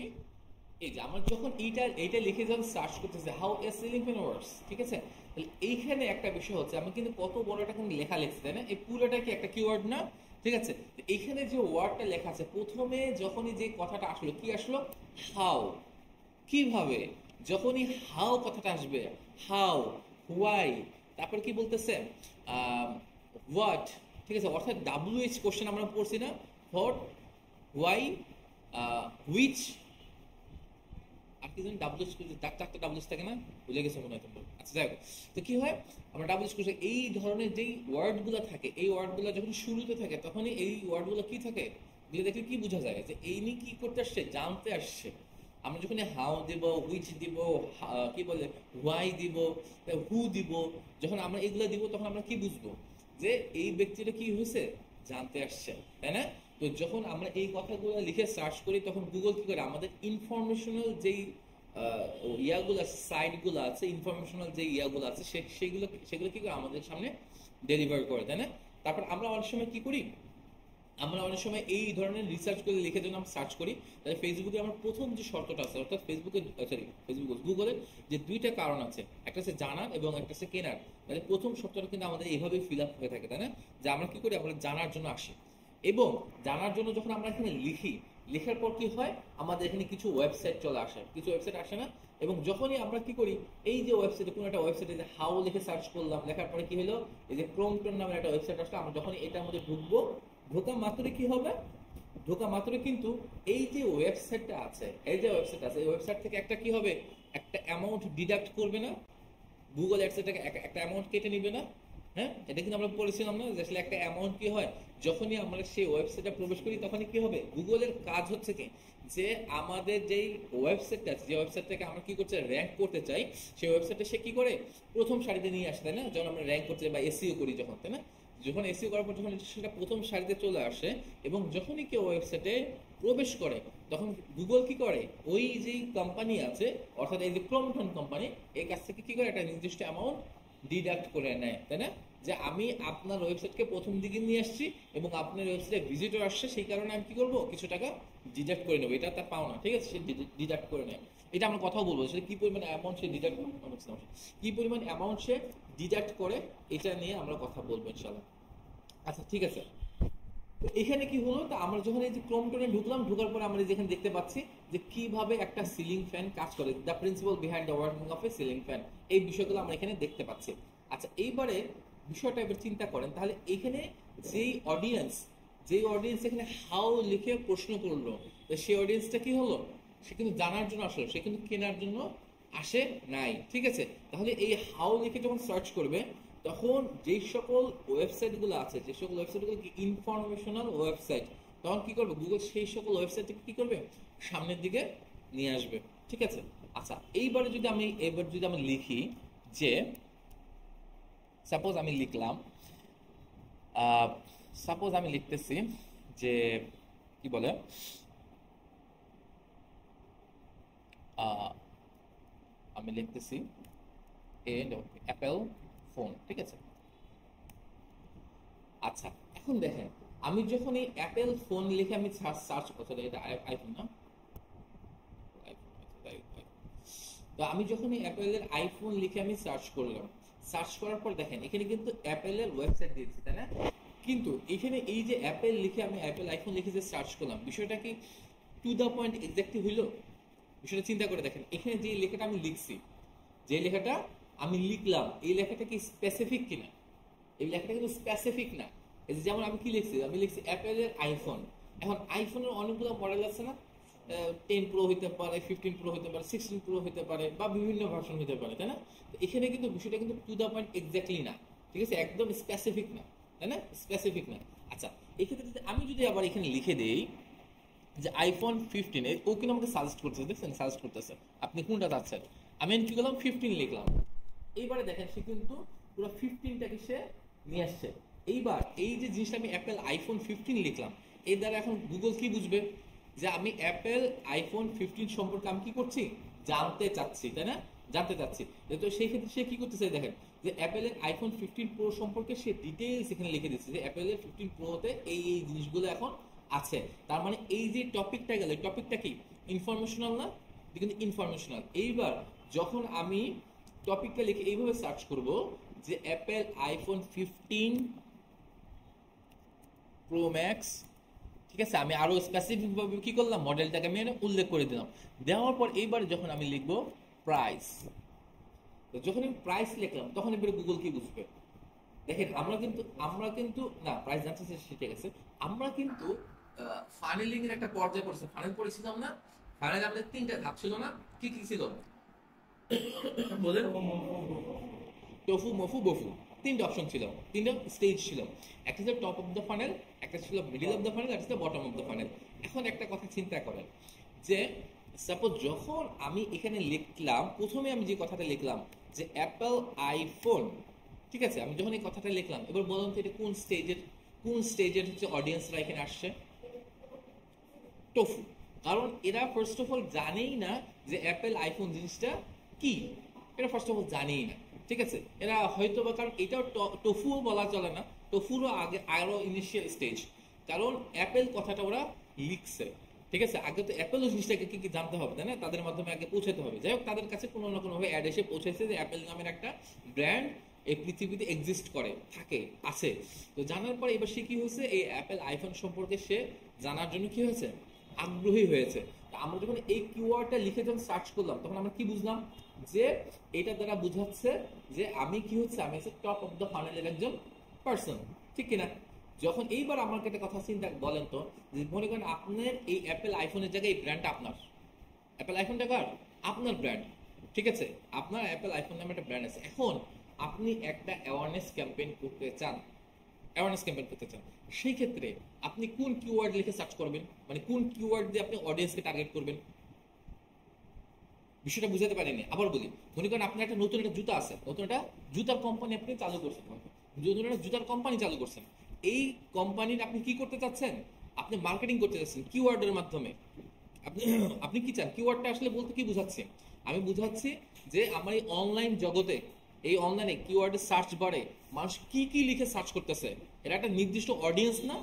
[SPEAKER 1] এই যে আমরা যখন এইটা লিখে যখন সার্চ করতেছি how A ceiling fan works, ঠিক আছে? তাহলে এইখানে একটা বিষয় হচ্ছে, আমি কিন্তু কত বড় একটা লেখা লিখছি, তাই না? এই পুরোটা কি একটা কিওয়ার্ড না? ঠিক আছে, এইখানে যে ওয়ার্ডটা লেখা আছে, প্রথমে যখনই যে কথাটা আসলো, কি আসলো? হাউ, কিভাবে। যখনই হাউ কথাটা আসবে, হাউ, হোয়াই, তারপর কি বলতেছে, হোয়াট, ঠিক আছে? অর্থাৎ WH কোশ্চেন আমরা পড়ছি না, হোয়াট, হোয়াই, হুইচ, আর কি জানি ডাবলুএস, চারটা ডাবলুএস থাকে না, ভুলে গেছে মনে হয় তোমরা। আচ্ছা, যাই হোক, তো কি হয়, আমরা ডাবলুএস কোশ্চেন এই ধরনের যেই ওয়ার্ডগুলো থাকে, এই ওয়ার্ডগুলো যখন শুরুতে থাকে তখনই এই ওয়ার্ডগুলো কি থাকে, দিয়ে দেখলে কি বোঝা যায় যে এই নিয়ে কি করতে আসছে, জানতে আসছে। আমরা যখন হাউ দিব, হুইচ দিব, কি বলে, হোয়াই দিব, হু দিব, যখন আমরা এগুলো দিব তখন আমরা কি বুঝবো যে এই ব্যক্তিটা কি হয়েছে, জানতে আসছে, তাই না? তো যখন আমরা এই কথাগুলো লিখে সার্চ করি তখন গুগল কি করে, আমাদের ইনফরমেশনাল যেই ইয়াগুলো আছে, সাইটগুলো আছে, ইনফরমেশনাল যে ইয়াগুলো আছে, সেগুলো কি করে আমাদের সামনে ডেলিভার করে, তাই না? তারপর আমরা অনেক সময় কি করি, আমরা অনেক সময় এই ধরনের রিসার্চ করে লিখে যখন আমরা সার্চ করি, তাহলে ফেসবুকে আমার প্রথম যে শর্তটা আছে, অর্থাৎ গুগলের যে দুইটা কারণ আছে, একটা হচ্ছে জানার এবং একটা হচ্ছে কেনার। তাহলে প্রথম শর্তটা কিন্তু আমাদের এইভাবেই ফিল আপ হয়ে থাকে, তাই না? যে আমরা কি করি, আমরা জানার জন্য আসি, এবং জানার জন্য যখন আমরা এখানে লিখি, লেখার পর কি হয়, আমাদের এখানে কিছু ওয়েবসাইট চলে আসে, কিছু ওয়েবসাইট আসে না? এবং যখনই আমরা কি করি, এই যে ওয়েবসাইটে, কোনো একটা ওয়েবসাইটে যে হাউ লিখে সার্চ করলাম, লেখার পরে কি হলো, এই যে ক্রোমটন নামের একটা ওয়েবসাইট আসলে, আমরা যখনই এটার মধ্যে ঢুকবো, ঢোকা মাত্রই কি হবে, ঢোকা মাত্রই কিন্তু এই যে ওয়েবসাইটটা আছে, এই যে ওয়েবসাইট আছে, এই ওয়েবসাইট থেকে একটা কি হবে, একটা অ্যামাউন্ট ডিডাক্ট করবে না? গুগল অ্যাডস থেকে একটা অ্যামাউন্ট কেটে নিবে না? হ্যাঁ, এটা কিন্তু আমরা বলেছিলাম না যে আসলে একটা অ্যামাউন্ট কি হয়, যখনই আমরা সেই ওয়েবসাইটে প্রবেশ করি তখনই কি হবে, গুগলের কাজ হচ্ছে কি, যে আমাদের যেই ওয়েবসাইটটা আছে, যে ওয়েবসাইট থেকে আমরা কি করতে র্যাঙ্ক করতে চাই, সেই ওয়েবসাইটে সে কি করে, প্রথম সারিতে নিয়ে আসে, তাই না? যখন আমরা র্যাঙ্ক করতে বা এসইও করি যখন, তাই না? যখন এসইও করার পর যখন সেটা প্রথম সারিতে চলে আসে, এবং যখনই কেউ ওয়েবসাইটে প্রবেশ করে তখন গুগল কি করে, ওই যে কোম্পানি আছে, অর্থাৎ এই যে ক্রমটন কোম্পানি, এই কাছ থেকে কি করে, একটা নির্দিষ্ট অ্যামাউন্ট ডিডাক্ট করে নেয়, তাই না? যে আমি আপনার ওয়েবসাইটকে প্রথম দিকে নিয়ে আসছি এবং আপনার ওয়েবসাইটে ভিজিটর আসছে, সেই কারণে আমি কি করবো, কিছু টাকা ডিডাক্ট করে নেবো, এটা তার পাওনা, ঠিক আছে? সে ডিডাক্ট করে নেয়। এটা আমরা কথাও বলবো, সেটা কি পরিমাণ অ্যামাউন্ট সে ডিডাক্ট, কি পরিমাণ অ্যামাউন্ট সে ডিডাক্ট করে, এটা নিয়ে আমরা কথা বলবো ইনশাআল্লাহ। আচ্ছা, ঠিক আছে। তো এখানে কি হলো, তা আমরা যখন এই যে ক্রোমটনে ঢুকলাম, ঢোকার পরে আমরা যেখানে দেখতে পাচ্ছি যে কিভাবে একটা সিলিং ফ্যান কাজ করে, the principal behind the working of A ceiling fan, এই বিষয়গুলো আমরা এখানে দেখতে পাচ্ছি। আচ্ছা, এইবারে বিষয়টা এবার চিন্তা করেন, তাহলে এখানে যেই অডিয়েন্স এখানে হাউ লিখে প্রশ্ন করলো, সেই অডিয়েন্সটা কি হলো, সে কিন্তু জানার জন্য আসলো, সে কিন্তু কেনার জন্য আসে নাই, ঠিক আছে? তাহলে এই হাউ লিখে যখন সার্চ করবে, তখন যেই সকল ওয়েবসাইটগুলো আছে, যে সকল ওয়েবসাইটগুলো কি ইনফরমেশনাল ওয়েবসাইট, তখন কি করবে গুগল, সেই সকল ওয়েবসাইটকে কি করবে, সামনের দিকে নিয়ে আসবে, ঠিক আছে? আচ্ছা, এবার যদি আমি লিখি যে, সাপোজ আমি লিখলাম, সাপোজ আমি লিখতেছি যে, কি কি বলে আমি লিখতেছি অ্যাপেল ফোন, ঠিক আছে। আচ্ছা, এখন দেখেন আমি যখন এই অ্যাপেল ফোন লিখে আমি সার্চ করতে, এটা আইফোন না, তো আমি যখন এই অ্যাপেলের আইফোন লিখে আমি সার্চ করলাম, সার্চ করার পর দেখেন এখানে কিন্তু অ্যাপেলের ওয়েবসাইট দিয়েছি, তাই না? কিন্তু এখানে এই যে অ্যাপেল লিখে আমি অ্যাপেল আইফোন লিখে যে সার্চ করলাম, বিষয়টা কি টু দ্য পয়েন্ট এক্স্যাক্টলি হইলো? বিষয়টা চিন্তা করে দেখেন, এখানে যে লেখাটা আমি লিখছি, যে লেখাটা আমি লিখলাম, এই লেখাটা কি স্পেসিফিক কিনা? এই লেখাটা কিন্তু স্পেসিফিক না। এই যে যেমন আমি কি লিখছি, আমি লিখছি অ্যাপেলের আইফোন। এখন আইফোনের অনেকগুলো মডেল আছে না, 10 প্রো হইতে পারে, 15 প্রো হইতে পারে, 16 প্রো হইতে পারে, বা বিভিন্ন ভার্সন হইতে পারে, তাই না? তো এখানে কিন্তু বিষয়টা কিন্তু টু দ্য পয়েন্ট এক্স্যাক্টলি না, ঠিক আছে, একদম স্পেসিফিক না, তাই না? স্পেসিফিক না। আচ্ছা, এক্ষেত্রে আমি যদি আবার এখানে লিখে দেই যে আইফোন 15, ও কিন্তু আমাকে সাজেস্ট করতেছে, দেখছেন সাজেস্ট করতেছে আপনি কোনটা চাচ্ছেন। আমি কি করলাম, 15 লিখলাম। এইবারে দেখেন সে কিন্তু পুরো 15টাকে সে নিয়ে আসছে। এইবার এই যে জিনিসটা আমি অ্যাপেল আইফোন 15 লিখলাম, এর দ্বারা এখন গুগল কি বুঝবে যে আমি অ্যাপেল আইফোন 15 সম্পর্কে আমি কি করছি, জানতে চাচ্ছি, তাই না? জানতে চাচ্ছি। তো সেই ক্ষেত্রে সে কি করতেছে দেখেন, যে অ্যাপেলের আইফোন 15 প্রো সম্পর্কে সে ডিটেইলস এখানে লিখে দিচ্ছে যে অ্যাপেলের 15 প্রোতে এই এই জিনিসগুলো এখন আছে। তার মানে এই যে টপিকটা গেল, টপিকটা কি ইনফরমেশনাল না? কিন্তু ইনফরমেশনাল। এইবার যখন আমি টপিকটা লিখে এইভাবে সার্চ করব যে অ্যাপেল আইফোন 15 প্রো ম্যাক্স, ঠিক আছে, আমি আরো স্পেসিফিক ভাবে কি করলাম, মডেলটাকে আমি উল্লেখ করে দিলাম। দেওয়ার পর এইবার যখন আমি লিখবো প্রাইস, তো যখন আমি প্রাইস লিখলাম তখন এবারে গুগল কি বুঝবে দেখেন, আমরা কিন্তু না প্রাইস জানতে চাচ্ছি, ঠিক আছে, আমরা কিন্তু ফানেলিং এর একটা পর্যায়ে পড়ছি, ফানেল পড়েছিলাম না? ফানেল আমাদের 3টা ধাপ ছিল না? কি কি ছিল বলেন? টফু, মফু, বফু, 3টা অপশন ছিল, 3টা স্টেজ ছিল। একটা ছিল টপ অফ দ্য ফানেল, একটা ছিল মিডল অফ দ্য ফানেল, একটা ছিল বটম অফ দ্য ফানেল। এখন একটা কথা চিন্তা করেন যে সাপোজ যখন আমি এখানে লিখলাম, প্রথমে আমি যে কথাটা লিখলাম যে অ্যাপল আইফোন, ঠিক আছে, আমি যখন এই কথাটা লিখলাম, এবার বলুন তো এটা কোন স্টেজের হচ্ছে অডিয়েন্সরা এখানে আসছে? টফু। কারণ এরা ফার্স্ট অফ অল জানেই না যে অ্যাপেল আইফোন জিনিসটা কি, এটা ফার্স্ট অফ অল জানেই না, ঠিক আছে। এরা হয়তো বা, কারণ এটাও টফুও বলা চলে না, টফুরও আগে আরো ইনিশিয়াল স্টেজ, কারণ অ্যাপেল কথাটা ওরা লিখছে, ঠিক আছে। আগে তো অ্যাপেল জিনিসটাকে কি কি জানতে হবে, তাই না? তাদের মাধ্যমে আগে পৌঁছাতে হবে। যাই হোক, তাদের কাছে কোনো না কোনোভাবে অ্যাড এসে পৌঁছেছে যে অ্যাপেল নামের একটা ব্র্যান্ড এই পৃথিবীতে এক্সিস্ট করে, থাকে, আছে। তো জানার পরে এবার সে কি হয়েছে, এই অ্যাপেল আইফোন সম্পর্কে সে জানার জন্য কি হয়েছে, আগ্রহী হয়েছে। তো আমরা যখন এই কিওয়ার্ডটা লিখে যখন সার্চ করলাম, তখন আমরা কি বুঝলাম যে এটা দ্বারা বোঝাচ্ছে যে আমি কি হচ্ছে, আমি হচ্ছে টপ অফ দ্য ফানেলের একজন পার্সন, ঠিক কিনা? যখন এইবার আমাকে একটা কথা চিন্তা বলেন তো, যে মনে করেন আপনার এই অ্যাপেল আইফোনের জায়গায় এই ব্র্যান্ডটা আপনার, অ্যাপেল আইফোনটা কার? আপনার ব্র্যান্ড, ঠিক আছে। আপনার অ্যাপেল আইফোন নামে একটা ব্র্যান্ড আছে। এখন আপনি একটা অ্যাওয়ারনেস ক্যাম্পেইন করতে চান, সেই ক্ষেত্রে আপনি কোন কিওয়ার্ড লিখে সার্চ করবেন, মানে কোন কিওয়ার্ড দিয়ে আপনি অডিয়েন্সকে টার্গেট করবেন? বিষয়টা বুঝাতে পারিনি, আবার বলি। মনে করেন আপনার একটা নতুন একটা জুতা আছে, নতুন একটা জুতার কোম্পানি আপনি চালু করছেন, নতুন একটা জুতার কোম্পানি চালু করছেন। এই কোম্পানির আপনি কি করতে চাচ্ছেন, আপনি মার্কেটিং করতে চাচ্ছেন কিওয়ার্ডের মাধ্যমে। আপনি আপনি কি চান, কিওয়ার্ডটা আসলে বলতে কি বুঝাচ্ছি, আমি বুঝাচ্ছি যে আমার এই অনলাইন জগতে, এই অনলাইনে কিওয়ার্ডের সার্চ বারে মানুষ কি কি লিখে সার্চ করতেছে, এটা একটা নির্দিষ্ট অডিয়েন্স না?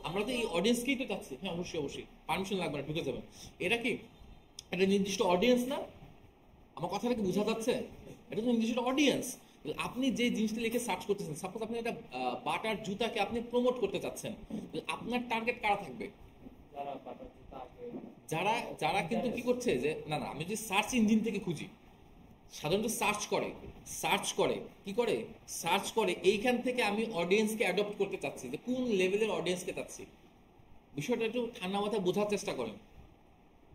[SPEAKER 1] আমরা তো এই অডিয়েন্সকেই তো চাচ্ছি। হ্যাঁ, অবশ্যই অবশ্যই, পারমিশন লাগবে না, ঢুকে যাবেন। এটা কি একটা নির্দিষ্ট অডিয়েন্স না? আমার কথাটা কি বোঝা যাচ্ছে? এটা তো নির্দিষ্ট অডিয়েন্স। আপনি যে জিনিসটা লিখে সার্চ করতেছেন, সাপোজ আপনি একটা বাটার জুতাকে আপনি প্রমোট করতে চাচ্ছেন, আপনার টার্গেট কারা থাকবে? যারা যারা কিন্তু কি করছে যে না না, আমি যদি সার্চ ইঞ্জিন থেকে খুঁজি, সাধারণত সার্চ করে এইখান থেকে আমি অডিয়েন্সকে অ্যাডপ্ট করতে চাচ্ছি, যে কোন লেভেলের অডিয়েন্সকে চাচ্ছি। বিষয়টা একটু ঠান্ডা মাথায় বোঝার চেষ্টা করেন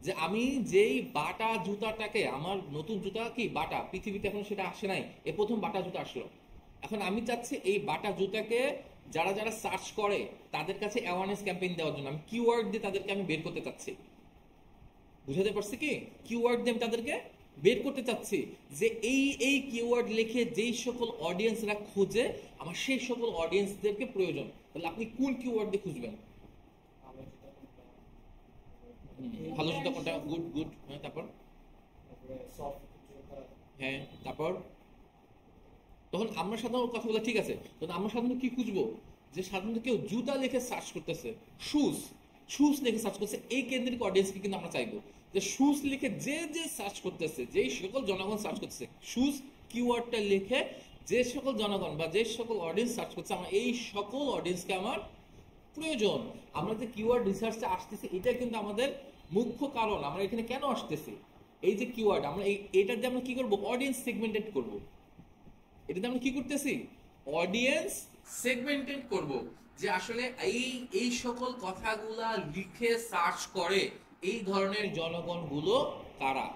[SPEAKER 1] যে আমি যেই বাটা জুতাটাকে, আমার নতুন জুতা কি বাটা, পৃথিবীতে এখন সেটা আসে নাই, এ প্রথম বাটা জুতা আসলো। এখন আমি চাচ্ছি এই বাটা জুতাকে যারা যারা সার্চ করে তাদের কাছে অ্যাওয়ারনেস ক্যাম্পেইন দেওয়ার জন্য আমি কিওয়ার্ড দিয়ে তাদেরকে আমি বের করতে চাচ্ছি। বুঝাতে পারছি কি? কিওয়ার্ড দিয়ে আমি তাদেরকে বের করতে চাচ্ছি যে এই এই কিওয়ার্ড লিখে যেই সকল অডিয়েন্সরা খোঁজে, আমার সেই সকল অডিয়েন্সদেরকে প্রয়োজন। তাহলে আপনি কোন কিওয়ার্ড দিয়ে খুঁজবেন? ভালো জুতা কোনটা? Good good. হ্যাঁ, তারপর?
[SPEAKER 2] তারপরে সফট জুতা।
[SPEAKER 1] হ্যাঁ, তারপর? তখন আমরা সাধারণত কথাগুলো ঠিক আছে, তখন আমরা সাধারণত কি খুঁজবো? যে সাধারণত কেউ জুতা লিখে সার্চ করতেছে, শুজ শুজ লিখে সার্চ করছে, এই কেন্দ্রিক অডিয়েন্সকে কিন্তু আমরা চাইবো যে শুজ লিখে যে যে সার্চ করতেছে, যেই সকল জনগণ সার্চ করতেছে শুজ কিওয়ার্ডটা লিখে যে সকল জনগণ বা যে সকল অডিয়েন্স সার্চ করছে, আমার এই সকল অডিয়েন্সকে আমার প্রয়োজন। আমরা যে কিওয়ার্ড রিসার্চে আসতেছি এটা কিন্তু আমাদের মুখ্য কারণ, আমরা এখানে কেন আসতেছি? এই যে কিওয়ার্ড আমরা এটার দিয়ে আমরা কি করবো? অডিয়েন্স সেগমেন্টেড করব। এটাতে আমরা কি করতেছি? অডিয়েন্স সেগমেন্টেড করব, যে আসলে এই এই সকল কথাগুলা লিখে সার্চ করে এই ধরনের জনগণগুলো কারা,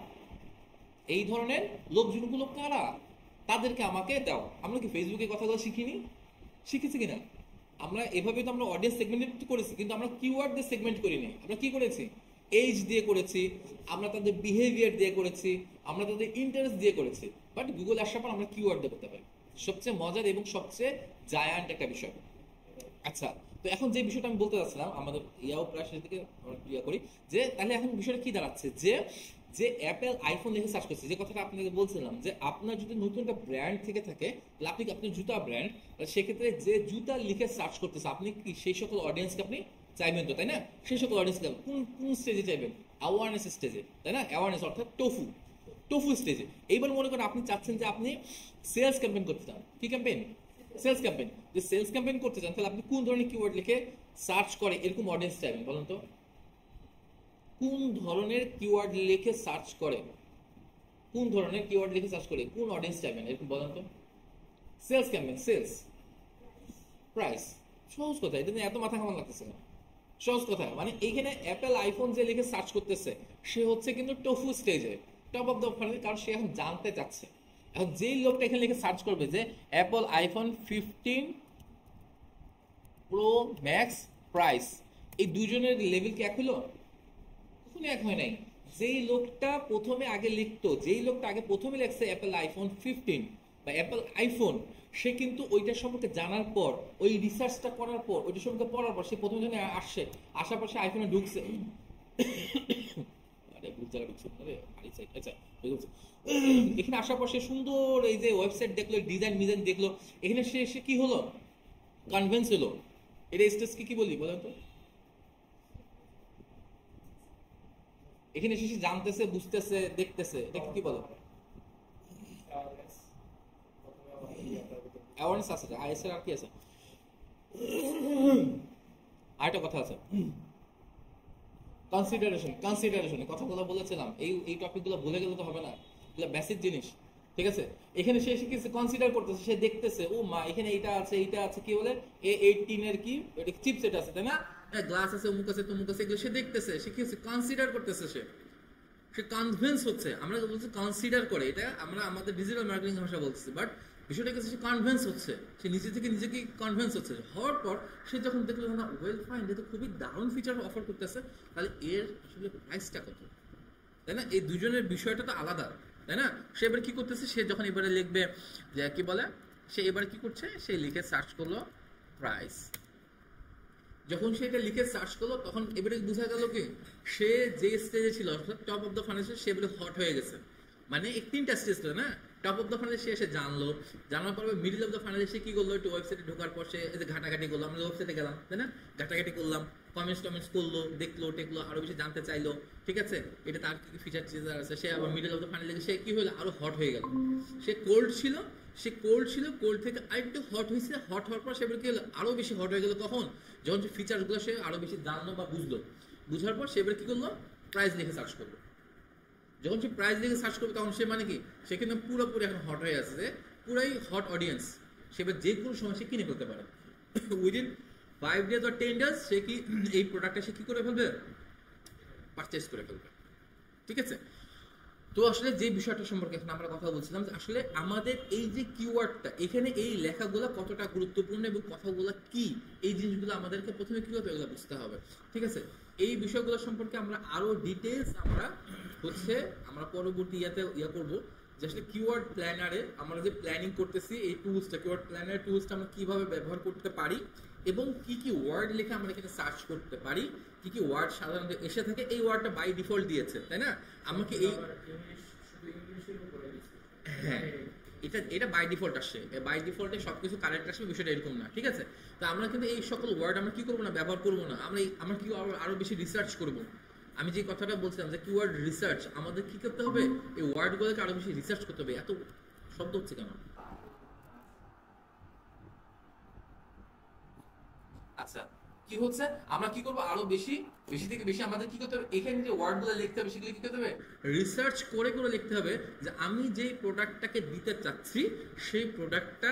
[SPEAKER 1] এই ধরনের লোকজনগুলো কারা, তাদেরকে আমাকে দাও। আমরা কি ফেসবুকে কথাগুলো শিখিনি? শিখেছি কিনা? আমরা এভাবে তো আমরা অডিয়েন্স সেগমেন্ট করেছি, কিন্তু আমরা কিওয়ার্ড দিয়ে সেগমেন্ট করিনি। আমরা কি করেছি? এজ দিয়ে করেছি, আমরা তাদের বিহেভিয়ার দিয়ে করেছি, আমরা তাদের ইন্টারেস্ট দিয়ে করেছি। বাট গুগল আসার পর আমরা কিওয়ার্ড দিয়ে করতে পারি। সবচেয়ে মজার এবং সবচেয়ে জায়ান্ট একটা বিষয়। আচ্ছা, তো এখন যে বিষয়টা আমি বলতে চাচ্ছিলাম, আমাদের ইয়াও প্রায় শেষের দিকে ইয়া করি, যে তাহলে এখন বিষয়টা কি দাঁড়াচ্ছে, যে যে অ্যাপেল আইফোন লিখে সার্চ করছে, যে কথাটা আপনাকে বলছিলাম, যে আপনার যদি নতুন একটা ব্র্যান্ড থেকে থাকে, তাহলে আপনি আপনার জুতা ব্র্যান্ড, সেক্ষেত্রে যে জুতা লিখে সার্চ করতেছে, আপনি কি সেই সকল অডিয়েন্সকে আপনি চাইবেন তো, তাই না? সেই সকল অডিয়েন্সকে কোন কোন স্টেজে চাইবেন? অ্যাওয়ারনেস স্টেজে, তাই না? অ্যাওয়ারনেস অর্থাৎ টোফু টোফু স্টেজে। এইবার মনে করেন আপনি চাচ্ছেন যে আপনি সেলস ক্যাম্পেইন করতে চান। কি ক্যাম্পেইন? Sales campaign. যে সেলস ক্যাম্পেইন করতে চান, তাহলে আপনি কোন ধরনের কিওয়ার্ড লিখে সার্চ করে এরকম অডিয়েন্স চাইবেন বলুন তো? কোন ধরনের কিওয়ার্ড লিখে সার্চ করে, কোন ধরনের কিওয়ার্ড লিখে সার্চ করে কোন অডিয়েন্স চাইবেন এরকম বলেন তো? Sales campaign, sales, price. সহজ কথা, এটা নিয়ে এত মাথা ঘামান লাগতেছে না। সহজ কথা, মানে এইখানে অ্যাপেল আইফোন যে লিখে সার্চ করতেছে, সে হচ্ছে কিন্তু টোফু স্টেজে, টপ অফ দ্য ফানেল, কারণ সে এখন জানতে চাচ্ছে। এখন যেই লোকটা এখানে লিখে সার্চ করবে যে Apple iPhone 15 pro max price, এই দুজনের লেভেল কি এক হলো? কখনো এক হয় নাই। যেই লোকটা প্রথমে আগে লিখতো, যেই লোকটা আগে প্রথমে লিখছে অ্যাপল আইফোন 15 বা অ্যাপল আইফোন, সে কিন্তু ওইটার সম্পর্কে জানার পর, ওই রিসার্চটা করার পর, ওইটা সম্পর্কে পড়ার পর, সে প্রথমে যখন আসছে, আসার পর সে আইফোনে ঢুকছে। আরে বুঝারা ঢুকছে, আরে আইসাইড, আচ্ছা হয়ে গেছে। এখানে আসার পর সে সুন্দর এই যে ওয়েবসাইট দেখলো, ডিজাইন মিজাইন দেখলো, এখানে সে সে কি হলো? কনভিন্স হলো। এটা স্টেজ কি বলি বলেন তো? এখানে সে জানতেছে, বুঝতেছে, দেখতেছে, এটাকে কি বলে?
[SPEAKER 2] অ্যাওয়ারনেস। প্রথমে আমাদের ইয়াটা দিতে হবে।
[SPEAKER 1] অ্যাওয়ারনেস আছে, আইএসআর আর কি আছে? আরেকটা কথা আছে, কনসিডারেশন। কনসিডারেশন কথাগুলো বলেছিলাম, এই টপিকগুলো ভুলে গেলে তো হবে না, এগুলো বেসিক জিনিস। ঠিক আছে, এখানে সে শিখেছে, কনসিডার করতেছে, সে দেখতেছে, ও মা এখানে এইটা আছে, এইটা আছে, কি বলে A18 এর কি চিপসেট আছে, তাই না? গ্লাস আছে, অমুক আছে, তমুক আছে, এগুলো সে দেখতেছে, সে কি হচ্ছে? কনসিডার করতেছে, সে কনভিন্স হচ্ছে। আমরা বলছি কনসিডার করে, এটা আমরা আমাদের ডিজিটাল মার্কেটিং ভাষা বলছি, বাট বিষয়টা হচ্ছে সে কনভিন্স হচ্ছে, সে নিজে থেকে নিজেকে কনভিন্স হচ্ছে। হওয়ার পর সে যখন দেখলো না, ওয়েল ফাইন, এটা তো খুবই দারুণ ফিচার অফার করতেছে, তাহলে এর আসলে প্রাইসটা কত, তাই না? এই দুজনের বিষয়টা তো আলাদা, তাই না? সে এবার কি করতেছে, সে যখন এবারে লিখবে যে কি বলে, সে এবার কি করছে, সে লিখে সার্চ করলো প্রাইস। যখন সে এটা লিখে সার্চ করলো, তখন এবারে বোঝা গেল কি, সে যে স্টেজে ছিল অর্থাৎ টপ অফ দ্য ফানেল, সে এবারে হট হয়ে গেছে। মানে এই তিনটা স্টেজ ছিল না, টপ অফ দ্য ফানেল সে এসে জানলো, জানার পর মিডল অফ দ্য ফানেলে সে কি করলো, একটু ওয়েবসাইটে ঢোকার পর সে এই যে ঘাটাঘাটি করলো, আমরা ওয়েবসাইটে গেলাম, তাই না? ঘাটাঘাটি করলাম, কমেন্টস করলো, দেখলো টেকলো, আরো বেশি জানতে চাইলো, ঠিক আছে? এটা তার কি ফিচার টিচার আছে, সে আবার মিডল অফ দ্য ফানেলে সে কি হলো, আরো হট হয়ে গেল। সে কোল্ড ছিল, কোল্ড থেকে আরেকটু হট হয়েছে, হট হওয়ার পর সে এবার কি হলো, আরো বেশি হট হয়ে গেল। কখন? যখন সে ফিচারগুলো সে আরো বেশি জানলো বা বুঝলো, বুঝার পর সে এবার কি করলো, প্রাইস লিখে সার্চ করলো। যখন সে প্রাইস লিখে সার্চ করবে, তখন সে মানে কি, সে কিন্তু পুরোপুরি এখন হট হয়ে আছে, পুরাই হট অডিয়েন্স। সে এবার যে কোনো সময় সে কিনে ফেলতে পারে, উইদিন 5 days or 10 days সে কি এই প্রোডাক্টটা সে কি করে ফেলবে, পারচেস করে ফেলবে। ঠিক আছে, তো আসলে যে বিষয়টা সম্পর্কে এখন আমরা কথা বলছিলাম, যে আসলে আমাদের এই যে কিওয়ার্ডটা, এখানে এই লেখাগুলো কতটা গুরুত্বপূর্ণ এবং কথাগুলো কি, এই জিনিসগুলো আমাদেরকে প্রথমে কি হবে, এগুলো বুঝতে হবে। ঠিক আছে, এই বিষয়গুলো সম্পর্কে আমরা আরো ডিটেলস আমরা পরবর্তী ইয়া করবো, যে আসলে কিওয়ার্ড প্ল্যানারে আমরা যে প্ল্যানিং করতেছি এই টুলসটা, কিওয়ার্ড প্ল্যানার টুলসটা আমরা কিভাবে ব্যবহার করতে পারি এবং কি কি ওয়ার্ড লিখে আমরা এখানে সার্চ করতে পারি, কি কি ওয়ার্ড সাধারণত এসে থাকে, এই ওয়ার্ডটা বাই ডিফল্ট দিয়েছে, তাই না? আমাকে এই হ্যাঁ এটা বাই ডিফল্ট আসে, বাই ডিফল্টে সবকিছু কারেক্ট আসবে, বিষয়টা এরকম না, ঠিক আছে? তো আমরা কিন্তু এই সকল ওয়ার্ড আমরা কি করবো না, ব্যবহার করবো না, আমরা কি আরো বেশি রিসার্চ করব। আমি যে কথাটা বলছিলাম যে কিওয়ার্ড রিসার্চ, আমাদের কি করতে হবে, এই ওয়ার্ডগুলোকে আরো বেশি রিসার্চ করতে হবে। এত শব্দ হচ্ছে কেন? আচ্ছা, কি হচ্ছে, আমরা কি করবো, আরো বেশি বেশি থেকে বেশি আমাদের কি করতে হবে, এখানে যে ওয়ার্ডগুলো লিখতে হবে সেগুলো কি করতে হবে, রিসার্চ করে করে লিখতে হবে যে আমি যেই প্রোডাক্টটাকে দিতে চাচ্ছি সেই প্রোডাক্টটা,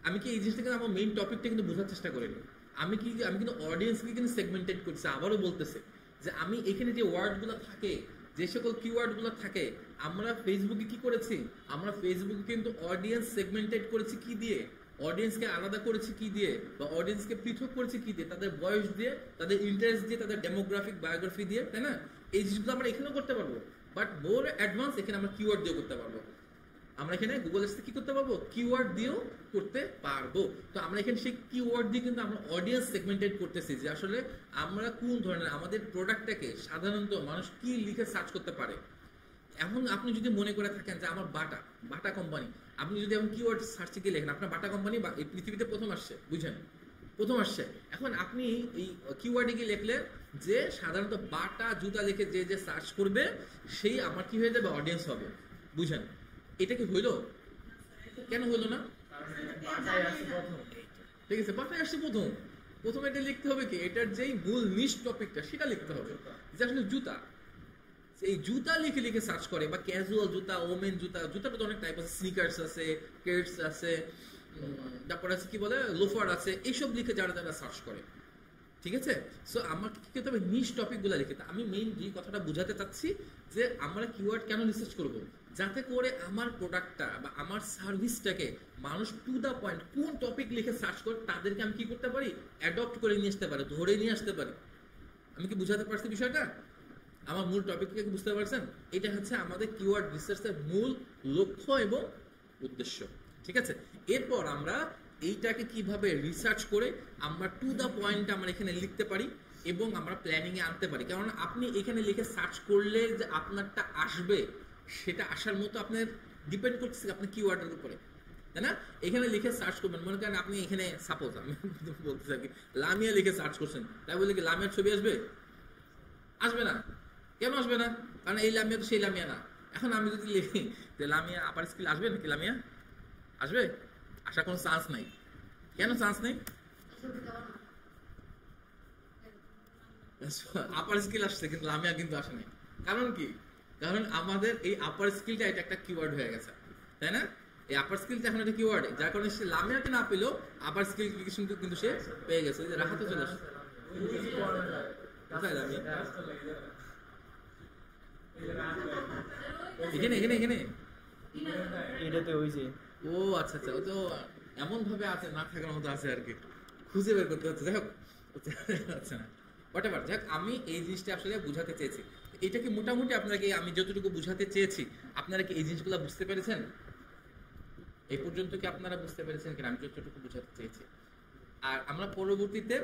[SPEAKER 1] আমি কি এই জিনিসটাকে আমার মেইন টপিকটা কিন্তু বোঝার চেষ্টা করিনি, আমি কিন্তু অডিয়েন্সকে কিন্তু সেগমেন্টেড করছি। আবারও বলতেছে যে আমি এখানে যে ওয়ার্ডগুলো থাকে, যে সকল কিওয়ার্ডগুলো থাকে, আমরা ফেসবুকে কি করেছি, আমরা ফেসবুকে কিন্তু অডিয়েন্স সেগমেন্টেড করেছি কি দিয়ে, অডিয়েন্সকে আলাদা করেছি কি দিয়ে, বা অডিয়েন্সকে পৃথক করেছি কি দিয়ে, তাদের বয়স দিয়ে, তাদের ইন্টারেস্ট দিয়ে, তাদের ডেমোগ্রাফিক বায়োগ্রাফি দিয়ে, তাই না? এই জিনিসগুলো আমরা এখানেও করতে পারবো, বাট মোর অ্যাডভান্স এখানে আমরা কিওয়ার্ড দিয়ে করতে পারবো। আমরা এখানে গুগল এর সাথে কি করতে পারবো, কিওয়ার্ড দিয়েও করতে পারবো। তো আমরা এখানে সেই কিওয়ার্ড দিয়ে কিন্তু আমরা অডিয়েন্স সেগমেন্টেড করতেছি যে আসলে আমরা কোন ধরনের আমাদের প্রোডাক্টটাকে সাধারণত মানুষ কি লিখে সার্চ করতে পারে। এখন আপনি যদি মনে করে থাকেন যে আমার বাটা কোম্পানি, আপনি যদি এখন কিওয়ার্ড সার্চে গিয়ে লেখেন আপনার বাটা কোম্পানি এই পৃথিবীতে প্রথম আসছে, বুঝেন, প্রথম আসছে। এখন আপনি এই কিওয়ার্ডে গিয়ে লিখলে যে সাধারণত বাটা জুতা লিখে যে যে সার্চ করবে সেই আমার কি হয়ে যাবে, অডিয়েন্স হবে, বুঝেন। এটা কি হইলো? কেন হইলো না? ঠিক আছে, বাটায় আসছে প্রথম এটা লিখতে হবে কি, এটার যেই মূল নিশ টপিকটা সেটা লিখতে হবে, যে আসলে জুতা, এই জুতা লিখে লিখে সার্চ করে, বা ক্যাজুয়াল জুতা, ওমেন জুতা, জুতাটা তো অনেক টাইপ আছে, স্নিকার্স আছে, কেটস আছে, তারপর আছে কি বলে লোফার আছে, এইসব লিখে যারা যারা সার্চ করে, ঠিক আছে? সো আমাকে কি করতে হবে, নিশ টপিকগুলো লিখে। আমি মেইন যে কথাটা বোঝাতে চাচ্ছি যে আমরা কিওয়ার্ড কেন রিসার্চ করব, যাতে করে আমার প্রোডাক্টটা বা আমার সার্ভিসটাকে মানুষ টু দা পয়েন্ট কোন টপিক লিখে সার্চ করে তাদেরকে আমি কি করতে পারি, অ্যাডপ্ট করে নিয়ে আসতে পারি, ধরে নিয়ে আসতে পারি। আমি কি বুঝাতে পারছি বিষয়টা? আমার মূল টপিককে বুঝতে পারছেন? এটা হচ্ছে আমাদের কিওয়ার্ড রিসার্চের মূল লক্ষ্য এবং উদ্দেশ্য, ঠিক আছে? এরপর আমরা এইটাকে কিভাবে রিসার্চ করে আমরা টু দা পয়েন্ট আমরা এখানে লিখতে পারি এবং আমরা প্ল্যানিং এ আনতে পারি। কারণ আপনি এখানে লিখে সার্চ করলে যে আপনারটা আসবে সেটা আসার মতো আপনার ডিপেন্ড করছে আপনি কিওয়ার্ডের উপরে, তাই না? এখানে লিখে সার্চ করবেন, মনে করেন আপনি এখানে সাপোজ আমি বলতে চাই লামিয়া লিখে সার্চ করছেন, তাই বলে কি লামিয়ার ছবি আসবে? আসবে না। কেন আসবে না? কারণ এই লামিয়া তো সেই লামিয়া না। এখন আমি যদি লিখি যে লামিয়া আপার স্কিল, আসবে নাকি লামিয়া? আসবে? আসার কোনো চান্স নাই। কেন চান্স নেই? আপার স্কিল আসছে কিন্তু লামিয়া কিন্তু আসে নাই। কারণ কি? কারণ আমাদের এই আপার স্কিলটা এটা একটা কিওয়ার্ড হয়ে গেছে, তাই না? এই আপার স্কিলটা এখন একটা কিওয়ার্ড, যার কারণে সে লামিয়াকে না পেলেও আপার স্কিল কিন্তু সে পেয়ে গেছে। যে রাহাতে চলে আসছে, কোথায় লামিয়া? এখানে এখানে এখানে
[SPEAKER 2] এটাতে হইছে।
[SPEAKER 1] ও আচ্ছা আচ্ছা, ও তো এমন ভাবে আছে, না থাকার মতো আছে আর কি, খুঁজে বের করতে হচ্ছে। যাই হোক, আচ্ছা না হোয়াট এভার, যাই হোক, আমি এই জিনিসটা আসলে বুঝাতে চেয়েছি। এটা কি মোটামুটি আপনাকে আমি যতটুকু বুঝাতে চেয়েছি আপনারা কি এই জিনিসগুলো বুঝতে পেরেছেন? এই পর্যন্ত কি আপনারা বুঝতে পেরেছেন কিনা আমি যতটুকু বুঝাতে চেয়েছি? আর আমরা পরবর্তীতে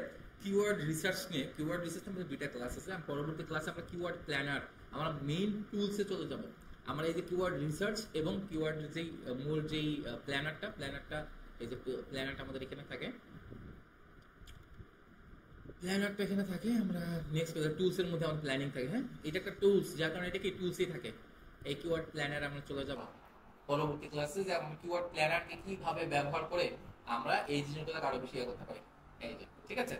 [SPEAKER 1] কিওয়ার্ড রিসার্চ নিয়ে, কিওয়ার্ড রিসার্চ আমাদের দুইটা ক্লাস আছে, পরবর্তী ক্লাসে আমরা কিওয়ার্ড প্ল্যানার, আমরা মেইন টুলসে চলে যাব। আমরা এই যে কিওয়ার্ড রিসার্চ এবং কিওয়ার্ড যেই মূল যেই প্ল্যানারটা এই যে প্ল্যানারটা আমাদের এখানে থাকে, প্ল্যানারটা এখানে থাকে, আমরা নেক্সট টুলসের মধ্যে আমাদের প্ল্যানিং থাকে। হ্যাঁ, এটা একটা টুলস, যার কারণে এটা কি টুলসই থাকে। এই কিওয়ার্ড প্ল্যানার আমরা চলে যাব পরবর্তী ক্লাসে, যে আমরা কিওয়ার্ড প্ল্যানারকে কিভাবে ব্যবহার করে আমরা এই জিনিসগুলো আরো বেশি করতে পারি। এই যে ঠিক আছে,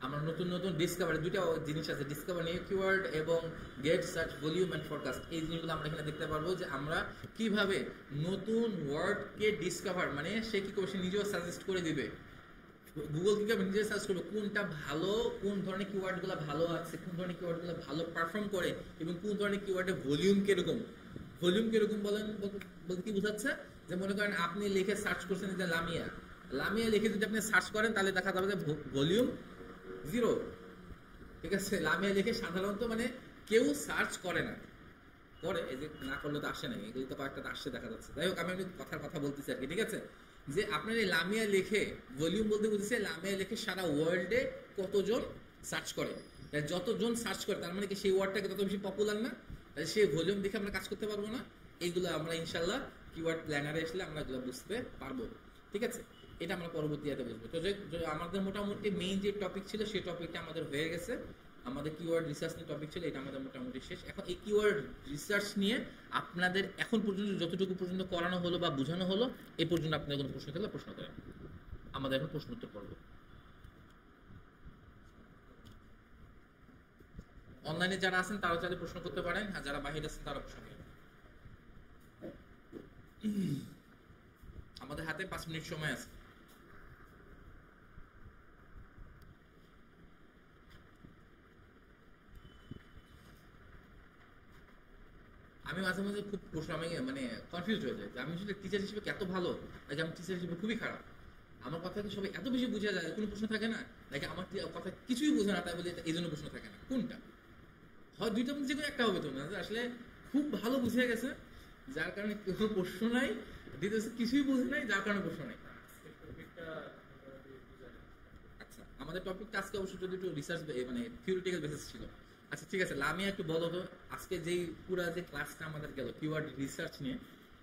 [SPEAKER 1] আমরা নতুন নতুন ডিসকভারি দুইটা জিনিস আছে, ডিসকভার নিউ কিওয়ার্ড এবং get search volume and forecast. এই জিনিসগুলো আমরা এখানে দেখতে পারবো যে আমরা কিভাবে নতুন ওয়ার্ডকে ডিসকভার, মানে সে কি করবে, সে নিজেও সাজেস্ট করে দিবে। গুগল কিভাবে নিজে সার্চ করবে কোনটা ভালো, কোন ধরনের কিওয়ার্ডগুলো ভালো আছে, কোন ধরনের কিওয়ার্ডগুলো ভালো পারফর্ম করে এবং কোন ধরনের কিওয়ার্ডের ভলিউম কিরকম। ভলিউম কিরকম বলতে কি বোঝাচ্ছে, যে মনে করেন আপনি লিখে সার্চ করছেন যে লামিয়া লিখে যদি আপনি সার্চ করেন তাহলে দেখা যাবে যে ভলিউম 0, ঠিক আছে? লামিয়া লিখে সাধারণত মানে কেউ সার্চ করে না, করে, এই যে না করলে তো আসে না, এগুলো তো কয়েকটা আসছে দেখা যাচ্ছে। যাই হোক, আমি একটু কথার কথা বলতেছি আর কি, ঠিক আছে? যে আপনার এই লামিয়া লেখে ভলিউম বলতে বুঝেছে, লামিয়া লেখে সারা ওয়ার্ল্ডে কতজন সার্চ করে, তাই যতজন সার্চ করে তার মানে কি সেই ওয়ার্ডটাকে তত বেশি পপুলার না, তাই সেই ভলিউম দেখে আমরা কাজ করতে পারবো না। এইগুলো আমরা ইনশাল্লাহ কিওয়ার্ড প্ল্যানারে আসলে আমরা এগুলো বুঝতে পারবো, ঠিক আছে? এটা আমরা পরবর্তীতে বুঝবো। তো যে আমাদের মোটামুটি মেইন যে টপিক ছিল সেই টপিকটা আমাদের হয়ে গেছে। আমাদের কিওয়ার্ড রিসার্চ নিয়ে টপিক ছিল, এটা আমাদের মোটামুটি শেষ। এখন এই কিওয়ার্ড রিসার্চ নিয়ে আপনাদের এখন পর্যন্ত যতটুকু পর্যন্ত করানো হলো বা বোঝানো হলো, এই পর্যন্ত আপনাদের কোনো প্রশ্ন থাকলে প্রশ্ন করেন, আমাদের এখন প্রশ্ন উত্তর পর্ব। অনলাইনে যারা আছেন তারা চাইলে প্রশ্ন করতে পারেন, আর যারা বাহিরে আছেন তারা প্রশ্ন করেন। আমাদের হাতে 5 মিনিট সময় আছে। আমি মাঝে মাঝে খুব প্রশ্ন, আমি মানে কনফিউজ হয়ে যায় যে আমি আসলে টিচার হিসেবে এত ভালো নাকি আমি টিচার হিসেবে খুবই খারাপ। আমার কথা কি সবাই এত বেশি বুঝে যায় কোনো প্রশ্ন থাকে না, নাকি আমার কথা কিছুই বোঝে না তাই বলে এই জন্য প্রশ্ন থাকে না? কোনটা হয়? দুইটার মধ্যে যে কোনো একটা হবে তো না, আসলে খুব ভালো বুঝে গেছে যার কারণে কোনো প্রশ্ন নাই, দ্বিতীয় কিছুই বুঝে নাই যার কারণে প্রশ্ন নাই। আচ্ছা, আমাদের টপিকটা আজকে অবশ্য যদি একটু রিসার্চ মানে থিওরিটিক্যাল বেসিস ছিল। আচ্ছা ঠিক আছে, লামিয়া একটু বলো তো আজকে যেই পুরো যে ক্লাসটা আমাদের গেল কিওয়ার্ড রিসার্চ নিয়ে,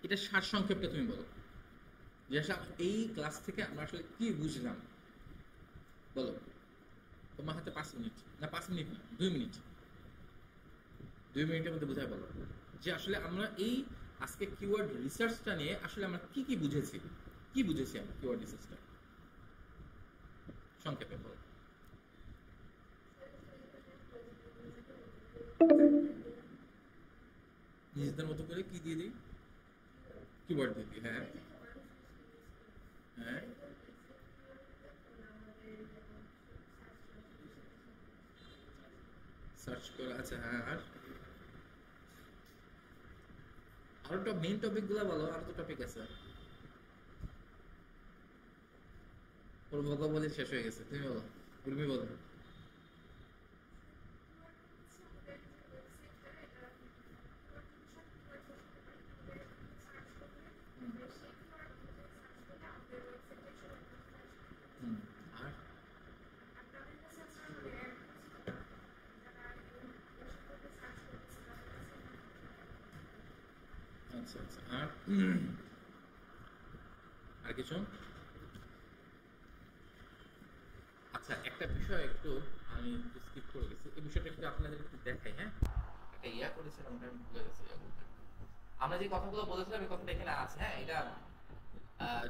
[SPEAKER 1] এটা সারসংক্ষেপটা তুমি বলো, যে আসলে এই ক্লাস থেকে আমরা আসলে কি বুঝলাম, বলো। তোমার হাতে 5 মিনিট, না 5 মিনিট না 2 মিনিট, 2 মিনিটের মধ্যে বোঝায় বলো যে আসলে আমরা এই আজকে কিওয়ার্ড রিসার্চটা নিয়ে আসলে আমরা কি কি বুঝেছি, কি বুঝেছি আমরা কিওয়ার্ড রিসার্চটা, সংক্ষেপে বলো। নিজেদের মতো করে কি দিয়ে দিই? কিওয়ার্ড দিয়ে দিই, হ্যাঁ হ্যাঁ। সার্চ করা, আচ্ছা হ্যাঁ। আর আরো তো মেইন টপিক গুলা বলো, আরো তো টপিক আছে। ওর ভোকাবুলারি শেষ হয়ে গেছে, তুমি বলো, উর্মি বলো। হুম, আর আচ্ছা আচ্ছা, আর কিছু? আচ্ছা, একটা বিষয় একটু আমি স্কিপ করে গেছি, এই বিষয়টা একটু আপনাদের একটু দেখাই, হ্যাঁ? একটা ইয়া করেছিলাম, ওটা আমি ভুলে গেছি। আমরা যে কথাগুলো বলেছিলাম এই কথাটা এখানে আছে, হ্যাঁ? এটা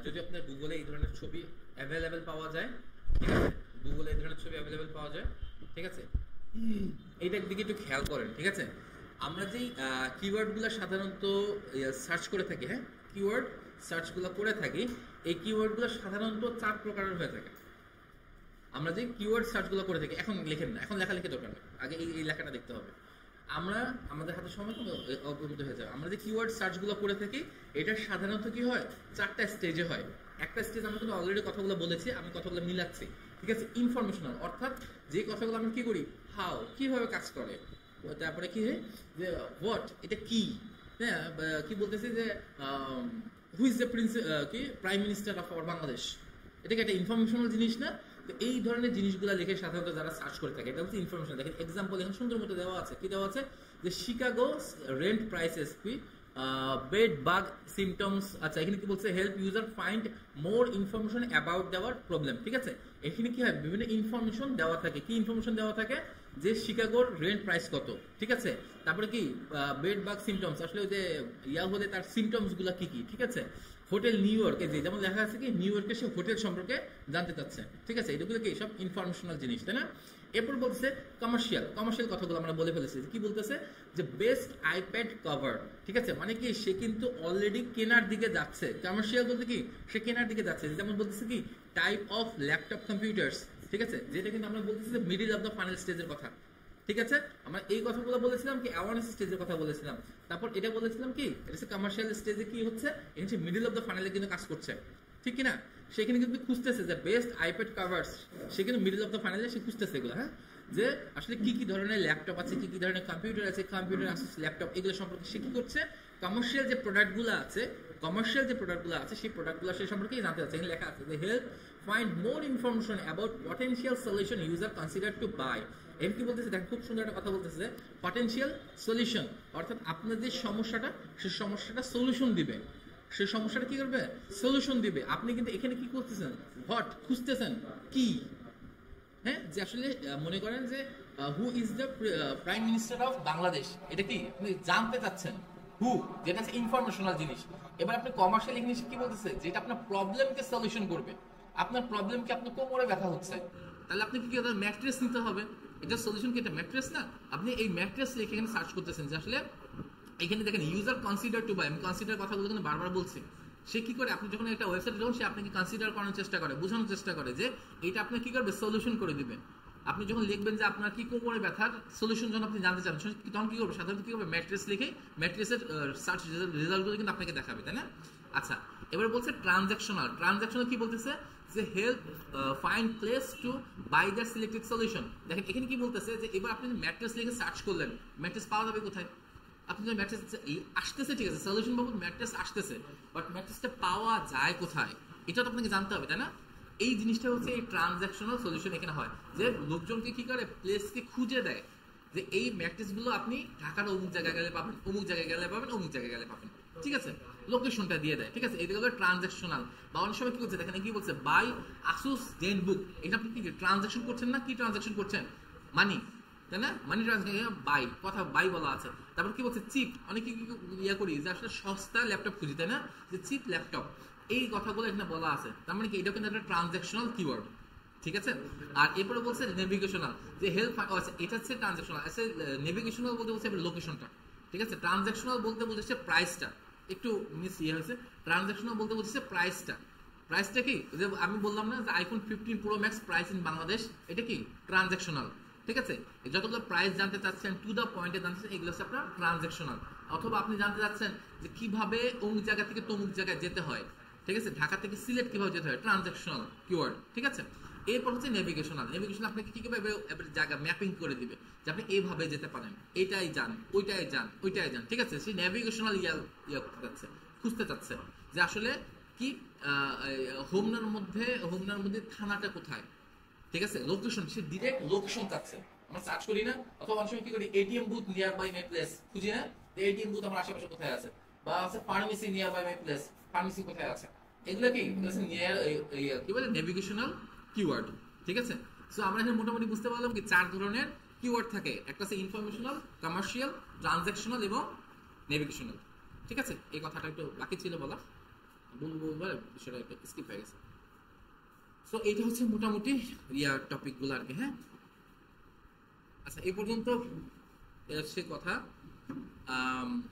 [SPEAKER 1] যদি আপনার গুগলে এই ধরনের ছবি অ্যাভেলেবেল পাওয়া যায়, ঠিক আছে? গুগলে এই ধরনের ছবি অ্যাভেলেবেল পাওয়া যায়, ঠিক আছে? এইটার দিকে একটু খেয়াল করেন, ঠিক আছে? আমরা যেই কিওয়ার্ডগুলো সাধারণত সার্চ করে থাকি, হ্যাঁ, কিওয়ার্ড সার্চগুলো করে থাকি, এই কিওয়ার্ডগুলো সাধারণত 4 প্রকারের হয়ে থাকে। আমরা যে কিওয়ার্ড সার্চগুলো করে থাকি, এখন লেখেন না, এখন লেখালেখি দরকার নেই, আগে এই লেখাটা দেখতে হবে। আমরা আমাদের হাতে সময় কম অবগত হয়ে যাবে। আমরা যে কিওয়ার্ড সার্চগুলো করে থাকি, এটা সাধারণত কি হয়, 4টা স্টেজে হয়। একটা স্টেজ আমরা কিন্তু অলরেডি কথাগুলো বলেছি, আমি কথাগুলো মিলাচ্ছি, ঠিক আছে? ইনফরমেশনাল, অর্থাৎ যে কথাগুলো আমরা কি করি, হাউ, কিভাবে কাজ করে, তারপরে কি হয় যে হোয়াট, এটা কি, হ্যাঁ, কি বলতেছি যে হু ইজ দ্য কি prime minister of our Bangladesh, এটা কি একটা ইনফরমেশনাল জিনিস না? তো এই ধরনের জিনিসগুলো লিখে সাধারণত যারা সার্চ করে থাকে, এটা হচ্ছে ইনফরমেশন। দেখেন এক্সাম্পল এখানে সুন্দর মতো দেওয়া আছে, কি দেওয়া আছে যে শিকাগো রেন্ট প্রাইসেস কি বেড বাগ সিমটমস। আচ্ছা, এখানে কি বলছে, help user find more information about দেওয়ার প্রবলেম, ঠিক আছে? এখানে কি হয়, বিভিন্ন ইনফরমেশন দেওয়া থাকে। কি ইনফরমেশন দেওয়া থাকে, যে শিকাগোর রেন্ট প্রাইস কত, ঠিক আছে? তারপরে কি বেড বাগ সিমটমস, আসলে ওই যে ইয়া হলে তার সিমটমস গুলা কি কি, ঠিক আছে? হোটেল নিউ ইয়র্কে, যে যেমন দেখা যাচ্ছে কি নিউ ইয়র্কে সে হোটেল সম্পর্কে জানতে চাচ্ছে, ঠিক আছে? এগুলো কি সব ইনফরমেশনাল জিনিস, তাই না? এরপর বলছে কমার্শিয়াল, কমার্শিয়াল কথাগুলো আমরা বলে ফেলেছি। কি বলতেছে যে বেস্ট আইপ্যাড কভার, ঠিক আছে? মানে কি সে কিন্তু অলরেডি কেনার দিকে যাচ্ছে। কমার্শিয়াল বলতে কি সে কেনার দিকে যাচ্ছে। যেমন বলতেছে কি টাইপ অফ ল্যাপটপ কম্পিউটার্স, ঠিক আছে? যেটা কিন্তু আমরা বলতেছি যে মিডিল অফ দ্য ফাইনাল স্টেজের কথা, ঠিক আছে? আমরা এই কথাগুলো বলেছিলাম কি অ্যাওয়ারনেস স্টেজের কথা বলেছিলাম। তারপর এটা বলেছিলাম কি এটা হচ্ছে কমার্শিয়াল স্টেজে কি হচ্ছে, এটা হচ্ছে মিডল অফ দ্য ফাইনালে কিন্তু কাজ করছে, ঠিক কিনা? সেখানে কিন্তু খুঁজতেছে যে বেস্ট আইপ্যাড কাভার্স, সে কিন্তু মিডল অফ দ্য ফাইনালে সে খুঁজতেছে এগুলো, হ্যাঁ? যে আসলে কি কি ধরনের ল্যাপটপ আছে, কি কি ধরনের কম্পিউটার আছে, কম্পিউটার আসুস ল্যাপটপ এগুলো সম্পর্কে সে কি করছে, কমার্শিয়াল যে প্রোডাক্টগুলো আছে, সেই প্রোডাক্টগুলো সে সম্পর্কে জানতে চাচ্ছে। এখানে লেখা আছে যে help find more information about potential solution user consider to buy. এর কি বলতেছে দেখেন, খুব সুন্দর একটা কথা বলতেছে, পটেনশিয়াল সলিউশন, অর্থাৎ আপনার যে সমস্যাটা সেই সমস্যাটা সলিউশন দিবে, সেই সমস্যাটা কি করবে, সলিউশন দিবে। আপনি কিন্তু এখানে কি করতেছেন, হোয়াট খুঁজতেছেন, কি, হ্যাঁ, যে আসলে মনে করেন যে who is the prime minister of Bangladesh, এটা কি আপনি জানতে চাচ্ছেন, হু, যেটা হচ্ছে ইনফরমেশনাল জিনিস। এবার আপনি কমার্শিয়াল ইংলিশ কি বলতেছে, যেটা আপনার প্রবলেমকে সলিউশন করবে। আপনার প্রবলেমকে আপনার কোমরে ব্যথা হচ্ছে, তাহলে আপনি কি করতে, ম্যাট্রেস নিতে হবে। এটা সলিউশন কি, এটা ম্যাট্রেস না, আপনি এই ম্যাট্রেস লিখে এখানে সার্চ করতেছেন যে আসলে এখানে দেখেন ইউজার কনসিডার টু বাই, আমি কনসিডার কথাগুলো কিন্তু বারবার বলছি। সে কি করে, আপনি যখন একটা ওয়েবসাইটে যখন সে আপনাকে কনসিডার করানোর চেষ্টা করে, বোঝানোর চেষ্টা করে যে এটা আপনি কি করবে, সলিউশন করে দিবে। আপনি যখন লিখবেন যে আপনার কি কোমরে ব্যথার সলিউশন যখন আপনি জানতে চান, তখন কি করবে, সাধারণত কি করবে, ম্যাট্রেস লিখে ম্যাট্রেসের সার্চ রেজাল্টগুলো কিন্তু আপনাকে দেখাবে, তাই না? আচ্ছা, এবার বলছে ট্রানজ্যাকশনাল। ট্রানজ্যাকশনাল কি বলতেছে, যে help find place to buy the selected solution. দেখেন এখানে কি বলতেছে, যে এবার আপনি ম্যাট্রেস লিখে সার্চ করলেন, ম্যাট্রেস পাওয়া যাবে কোথায়? আপনি যদি ম্যাট্রেস আসতেছে, ঠিক আছে, সলিউশন বাবদ ম্যাট্রেস আসতেছে, বাট ম্যাট্রেসটা পাওয়া যায় কোথায়, এটা তো আপনাকে জানতে হবে, তাই না? এই জিনিসটা হচ্ছে এই ট্রানজ্যাকশনাল সলিউশন এখানে হয়, যে লোকজনকে কি করে, প্লেসকে খুঁজে দেয়, যে এই ম্যাট্রেসগুলো আপনি ঢাকার অমুক জায়গায় গেলে পাবেন, অমুক জায়গায় গেলে পাবেন, অমুক জায়গায় গেলে পাবেন, ঠিক আছে, লোকেশনটা দিয়ে দেয়, ঠিক আছে। এটা হলো ট্রানজ্যাকশনাল। বা অনেক সময় কি করছে দেখেন, কি বলছে, বাই আসুস জেন বুক, এটা আপনি কি ট্রানজ্যাকশন করছেন না, কি ট্রানজ্যাকশন করছেন, মানি, তাই না, মানি ট্রানজ্যাকশন, বাই, কথা বাই বলা আছে। তারপর কি বলছে, চিপ, অনেকে ইয়া করি যে আসলে সস্তা ল্যাপটপ খুঁজি, তাই না, যে চিপ ল্যাপটপ, এই কথাগুলো এখানে বলা আছে। তার মানে কি, এটা কিন্তু একটা ট্রানজ্যাকশনাল কিওয়ার্ড, ঠিক আছে। আর এরপরে বলছে নেভিগেশনাল, যে হেল্প, এটা হচ্ছে ট্রানজ্যাকশনাল। আচ্ছা, নেভিগেশনাল বলতে বলছে লোকেশনটা, ঠিক আছে। ট্রানজ্যাকশনাল বলতে বলছে প্রাইসটা, একটু মিস ইয়ে হয়েছে। ট্রানজ্যাকশনাল বলতে বলছে প্রাইসটা। প্রাইসটা কি, যে আমি বললাম না যে iPhone 15 pro max price in Bangladesh, এটা কি ট্রানজ্যাকশনাল, ঠিক আছে। যতগুলো প্রাইস জানতে চাচ্ছেন, টু দা পয়েন্টে জানতে চাচ্ছেন, এগুলো হচ্ছে আপনার ট্রানজ্যাকশনাল। অথবা আপনি জানতে চাচ্ছেন যে কিভাবে অমুক জায়গা থেকে তমুক জায়গায় যেতে হয়, ঠিক আছে, ঢাকা থেকে সিলেট কিভাবে যেতে হয়, ট্রানজ্যাকশনাল কিওয়ার্ড, ঠিক আছে। এরপর হচ্ছে নেভিগেশনাল। নেভিগেশন আপনাকে কি কিভাবে জায়গা ম্যাপিং করে দিবে, যে আপনি এইভাবে যেতে পারেন, এইটাই যান, ওইটাই যান, ওইটাই যান, ঠিক আছে। সেই নেভিগেশনাল ইয়া করতে যাচ্ছে, খুঁজতে চাচ্ছে, যে আসলে কি হোমনার মধ্যে থানাটা কোথায়, ঠিক আছে, লোকেশন, সে ডিরেক্ট লোকেশন চাচ্ছে। আমরা সার্চ করি না, অথবা অনেক সময় কি করি, ATM booth nearby my place খুঁজি না, এটিএম বুথ আমার আশেপাশে কোথায় আছে, বা আছে pharmacy nearby my place, pharmacy কোথায় আছে, এগুলো কি নিয়ার, কি বলে, নেভিগেশনাল কিওয়ার্ড, ঠিক আছে। সো আমরা এখানে মোটামুটি বুঝতে পারলাম কি 4 ধরনের কিওয়ার্ড থাকে, একটা হচ্ছে ইনফরমেশনাল, কমার্শিয়াল, ট্রানজ্যাকশনাল এবং নেভিগেশনাল, ঠিক আছে। এই কথাটা একটু বাকি ছিল বলা, বলবো বিষয়টা একটু স্কিপ হয়ে গেছে। সো এটা হচ্ছে মোটামুটি ইয়ার টপিকগুলো আর কি, হ্যাঁ। আচ্ছা, এই পর্যন্ত সে কথা।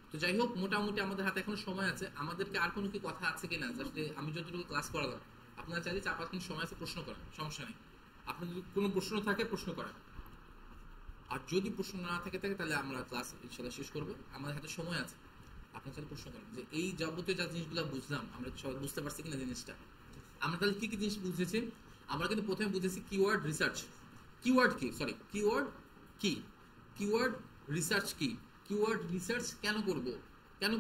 [SPEAKER 1] তো যাই হোক, মোটামুটি আমাদের হাতে এখন সময় আছে। আমাদেরকে আর কোনো কি কথা আছে কিনা, আসলে আমি যতটুকু ক্লাস করালাম, আপনারা চাইলে 4-5 মিনিট সময় আছে, প্রশ্ন করার সমস্যা নেই। আপনার যদি কোনো প্রশ্ন থাকে প্রশ্ন করার, আর যদি প্রশ্ন না থাকে তাহলে আমরা ক্লাস ইনশাআল্লাহ শেষ করবো। আমাদের হাতে সময় আছে, আপনার চাইলে প্রশ্ন করেন যে এই যাবতীয় যা জিনিসগুলো বুঝলাম, আমরা সবাই বুঝতে পারছি কিনা জিনিসটা। আমরা তাহলে কি কি জিনিস বুঝেছি, আমরা কিন্তু প্রথমে বুঝেছি কিওয়ার্ড রিসার্চ, কিওয়ার্ড কি, সরি, কিওয়ার্ড কি, কিওয়ার্ড রিসার্চ কি, কিওয়ার্ড রিসার্চ কেন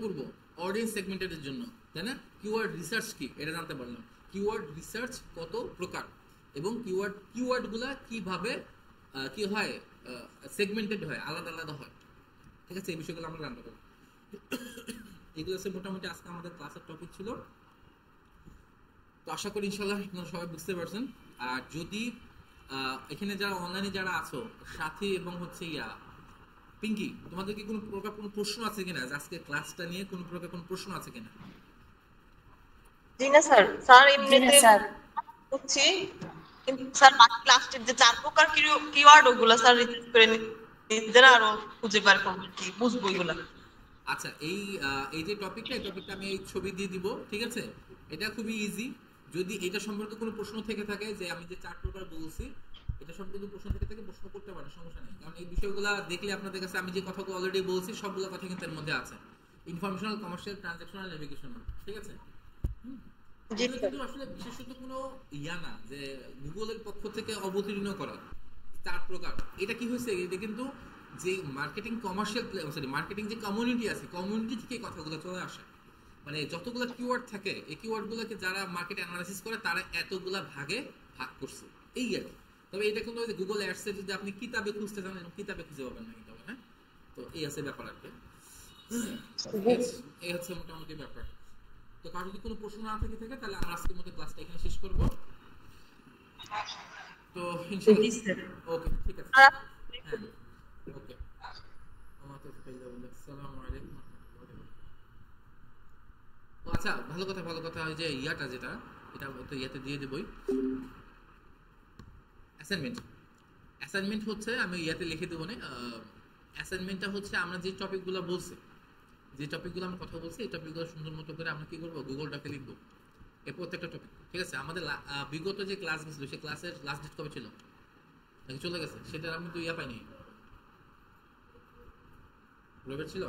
[SPEAKER 1] করব, অডিয়েন্স সেগমেন্টের জন্য, তাই না। কিওয়ার্ড রিসার্চ কি, এটা জানতে পারলাম। কিওয়ার্ড রিসার্চ কত প্রকার, এবং কিওয়ার্ডগুলা কিভাবে কি হয়, সেগমেন্টেড হয়, আলাদা আলাদা হয়, ঠিক আছে। এই বিষয়গুলো আমরা জানতে পারলাম। এগুলো হচ্ছে মোটামুটি আজকে আমাদের ক্লাসের টপিক ছিল। তো আশা করি ইনশাআল্লাহ আপনারা সবাই বুঝতে পারছেন। আর যদি এখানে যারা অনলাইনে যারা আছো, সাথী এবং হচ্ছে পিঙ্কি, তোমাদের কি কোনো প্রকার কোনো প্রশ্ন আছে কিনা, আজকে ক্লাসটা নিয়ে কোনো প্রকার কোনো প্রশ্ন আছে কিনা?
[SPEAKER 3] জি না স্যার, এমনিতে বুঝছি, কিন্তু স্যার বাকি ক্লাসের যে 4 প্রকার কিওয়ার্ড, ওগুলো স্যার রিসার্চ করে নিজেরা আরো খুঁজে বার করব, কি বুঝবো এগুলা।
[SPEAKER 1] আচ্ছা, এই যে টপিকটা, এই টপিকটা আমি এই ছবি দিয়ে দিব, ঠিক আছে। এটা খুবই ইজি। যদি এটা সম্পর্কে কোনো প্রশ্ন থেকে থাকে, যে আমি যে 4 প্রকার বলছি, এটা সম্পর্কে প্রশ্ন থেকে থাকে, প্রশ্ন করতে পারে, সমস্যা নেই। কারণ এই বিষয়গুলো দেখলে আপনাদের কাছে আমি যে কথাগুলো অলরেডি বলছি, সবগুলো কথা কিন্তু এর মধ্যে আছে, ইনফরমেশনাল, কমার্শিয়াল, ট্রানজ্যাকশনাল, নেভিগেশনাল, ঠিক আছে। কিন্তু আসলে বিশেষত কোনো না যে গুগলের পক্ষ থেকে অবতীর্ণ করা, 4 প্রকার। এটা কি হয়েছে, এটা কিন্তু যে মার্কেটিং কমার্শিয়াল, সরি মার্কেটিং যে কমিউনিটি আছে, কমিউনিটি থেকে কথাগুলো চলে আসে। মানে যতগুলো কিওয়ার্ড থাকে, এই কিওয়ার্ডগুলোকে যারা মার্কেট অ্যানালাইসিস করে তারা এতগুলা ভাগে ভাগ করছে, এই আর কি। তবে এটা কিন্তু গুগল অ্যাডসে যদি আপনি কিতাবে খুঁজতে চান, কিতাবে খুঁজে পাবেন না কিতাবে, হ্যাঁ। তো এই আছে ব্যাপার আর কি। এই হচ্ছে মোটামুটি ব্যাপার। তো কারো যদি কোনো প্রশ্ন না থেকে থাকে তাহলে আমরা আজকের মতো ক্লাসটা এখানে শেষ করব। তো ইনশাআল্লাহ ওকে, ঠিক আছে, হ্যাঁ ওকে। আসসালামু আলাইকুম। ও আচ্ছা, ভালো কথা ভালো কথা, ওই যে ইয়াটা যেটা, এটা তো ইয়াতে দিয়ে দেবই। অ্যাসাইনমেন্ট, অ্যাসাইনমেন্ট হচ্ছে আমি ইয়াতে লিখে দেবো না। অ্যাসাইনমেন্টটা হচ্ছে আমরা যে টপিকগুলো বলছি, যে টপিকগুলো আমরা কথা বলছি, এই টপিকগুলো সুন্দর মতো করে আমরা কি করবো, গুগল ডকে লিখবো এই প্রত্যেকটা টপিক, ঠিক আছে। আমাদের বিগত যে ক্লাস গেছিল সেই ক্লাসের লাস্ট ডেট কবে ছিল নাকি চলে গেছে, সেটা আমি তো ইয়া পাইনি, রবিবার ছিল।